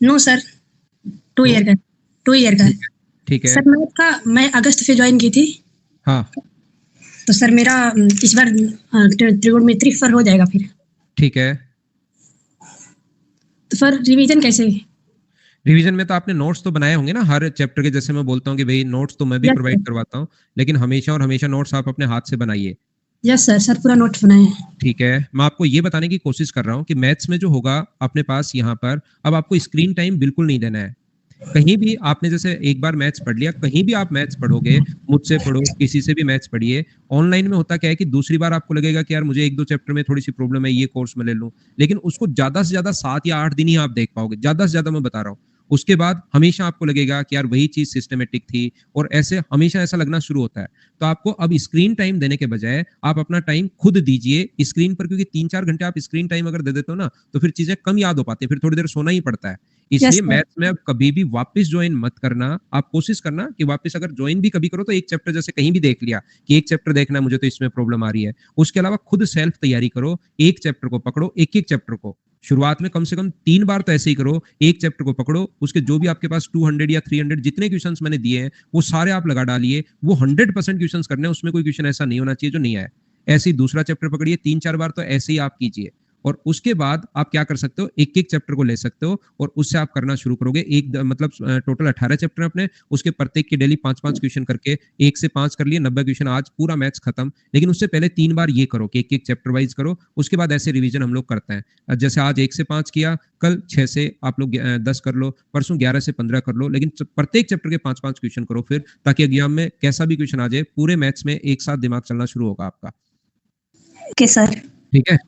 नो सर, 2 ईयर तो का, 2 ईयर का है। ठीक है, ठीक है। सर मैथ का मैं अगस्त से ज्वाइन की थी। हाँ तो सर मेरा इस बार त्रिकोणमिति पर हो जाएगा फिर। ठीक है। तो सर रिवीजन कैसे? रिवीजन में तो आपने नोट्स तो बनाए होंगे ना हर चैप्टर के, जैसे मैं बोलता हूँ कि भाई नोट्स तो मैं भी यस प्रोवाइड सर, करवाता हूँ, लेकिन हमेशा और हमेशा नोट्स आप अपने हाथ से बनाइए। यस सर, सर पूरा नोट बनाए हैं। ठीक है, मैं आपको ये बताने की कोशिश कर रहा हूँ कि मैथ्स में जो होगा अपने पास यहाँ पर, अब आपको स्क्रीन टाइम बिल्कुल नहीं देना है। कहीं भी आपने जैसे एक बार मैथ्स पढ़ लिया, कहीं भी आप मैथ्स पढ़ोगे, मुझसे पढ़ो, किसी से भी मैथ्स पढ़िए। ऑनलाइन में होता क्या है कि दूसरी बार आपको लगेगा कि यार मुझे 1-2 चैप्टर में थोड़ी सी प्रॉब्लम है, ये कोर्स में ले लूं, लेकिन उसको ज्यादा से ज्यादा 7 या 8 दिन ही आप देख पाओगे, ज्यादा से ज्यादा मैं बता रहा हूँ। उसके बाद हमेशा आपको लगेगा कि यार वही चीज सिस्टमेटिक थी, और ऐसे हमेशा ऐसा लगना शुरू होता है। तो आपको अब स्क्रीन टाइम देने के बजाय आप अपना टाइम खुद दीजिए स्क्रीन पर, क्योंकि 3-4 घंटे आप स्क्रीन टाइम अगर दे देते हो ना, तो फिर चीजें कम याद हो पाती है, फिर थोड़ी देर सोना ही पड़ता है। यस इसलिए सर, मैथ्स में अब कभी भी वापस ज्वाइन मत करना। आप कोशिश करना कि वापस अगर ज्वाइन भी कभी करो तो एक चैप्टर जैसे कहीं भी देख लिया कि एक चैप्टर देखना है मुझे, तो इसमें प्रॉब्लम आ रही है, उसके अलावा खुद सेल्फ तैयारी करो। एक चैप्टर को पकड़ो, एक एक चैप्टर को शुरुआत में कम से कम 3 बार तो ऐसे ही करो। एक चैप्टर को पकड़ो, उसके जो भी आपके पास 200 या 300 जितने क्वेश्चन मैंने दिए हैं वो सारे आप लगा डालिए। वो 100% क्वेश्चन करने हैं, उसमें कोई क्वेश्चन ऐसा नहीं होना चाहिए जो नहीं आया। ऐसे ही दूसरा चैप्टर पकड़िए, 3-4 बार तो ऐसे ही आप कीजिए। और उसके बाद आप क्या कर सकते हो, एक एक चैप्टर को ले सकते हो और उससे आप करना शुरू करोगे। मतलब टोटल 18 चैप्टर अपने, उसके प्रत्येक के डेली 5-5 क्वेश्चन करके 1 से 5 कर लिए, 90 क्वेश्चन, आज पूरा मैथ्स खत्म। लेकिन उससे पहले 3 बार ये करो कि एक एक चैप्टर वाइज करो, उसके बाद ऐसे रिवीजन हम लोग करते हैं। जैसे आज 1 से 5 किया, कल 6 से आप लोग 10 कर लो, परसों 11 से 15 कर लो, लेकिन प्रत्येक चैप्टर के 5-5 क्वेश्चन करो फिर, ताकि एग्जाम में कैसा भी क्वेश्चन आ जाए, पूरे मैथ्स में एक साथ दिमाग चलना शुरू होगा आपका। ओके सर, ठीक है।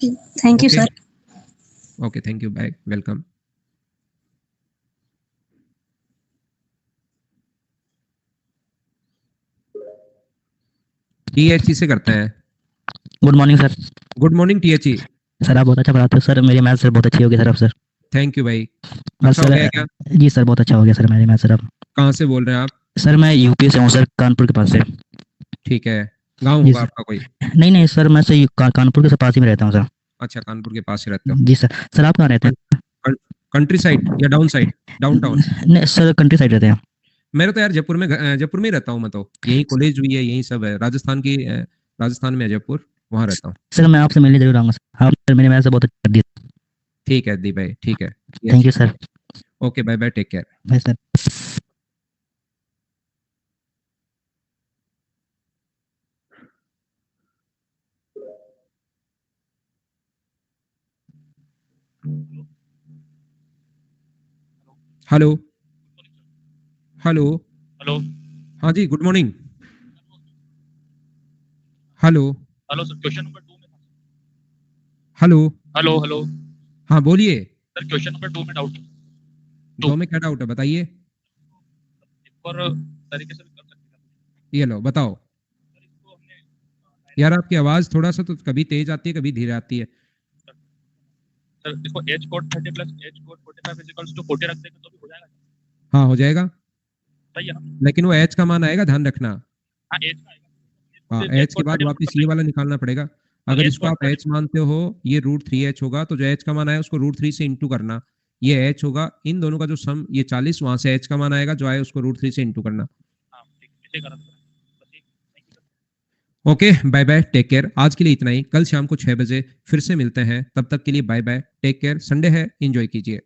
Thank you okay. Sir. Okay, thank you, bye, welcome. THE से करते हैं। Good morning sir. Good morning THE. Sir आप बहुत अच्छा पढ़ाते हो सर, मेरी मैथ सर बहुत अच्छी होगी सर अब सर। थैंक यू भाई। बस अच्छा हो सर, गया क्या? जी सर बहुत अच्छा हो गया सर मेरी मैथ सर अब। कहाँ से बोल रहे हैं आप? सर मैं यूपी से हूँ सर, कानपुर के पास से। ठीक है, गांव जी होगा सर। आपका कोई? नहीं नहीं सर, मैं सर कानपुर के पास ही में रहता हूँ सर। अच्छा, कानपुर के पास ही रहते हो। जी सर। सर आप कहाँ रहते हैं? कंट्री साइड या डाउन साइड? डाउनटाउन? नहीं सर, कंट्री साइड रहते हैं। मेरा तो यार जयपुर में जयपुर में ही रहता हूँ मैं तो, यही कॉलेज भी है, यही सब है, राजस्थान की राजस्थान में है जयपुर, वहाँ रहता हूँ। सर मैं आपसे मिलने जरूर आऊँगा सर, आप सर मेरी मैथ से बहुत अच्छा कर दी। ठीक है दी भाई, ठीक है। Thank you sir. Okay, bye bye, take care. Bye sir. Hello hello hello हाँ जी good morning hello hello sir, question number 2 में था। हेलो हेलो हेलो हाँ बोलिए सर, क्वेश्चन नंबर 2 में डाउट दो में क्या डाउट है बताइए एक और तरीके से भी कर सकते हैं ये लो बताओ सर। इसको हमने यार आपकी आवाज थोड़ा सा तो कभी तेज आती है कभी धीरे आती है सर इसको h cot 30 plus h cot 45 equals to 40 रख देंगे तो भी हो जाएगा। हाँ हो जाएगा सही है ना? लेकिन वो एच का मान आएगा ध्यान रखना हाँ h का आएगा। हाँ h एच के कोड बाद 30 वापिस मतलब ये वाला निकालना पड़ेगा तो अगर h इसको कोड आप एच मानते हो ये √3h होगा तो जो एच का मान आया उसको √3 से इंटू करना ये एच होगा इन दोनों का जो सम ये 40 वहां से एच का मान आएगा जो आए उसको √3 से इंटू करना हाँ ठीक है, इसे करा बस एक thank you sir. Okay bye bye take care आज के लिए इतना ही कल शाम को 6 बजे फिर से मिलते हैं तब तक के लिए bye bye take care Sunday है एंजॉय कीजिए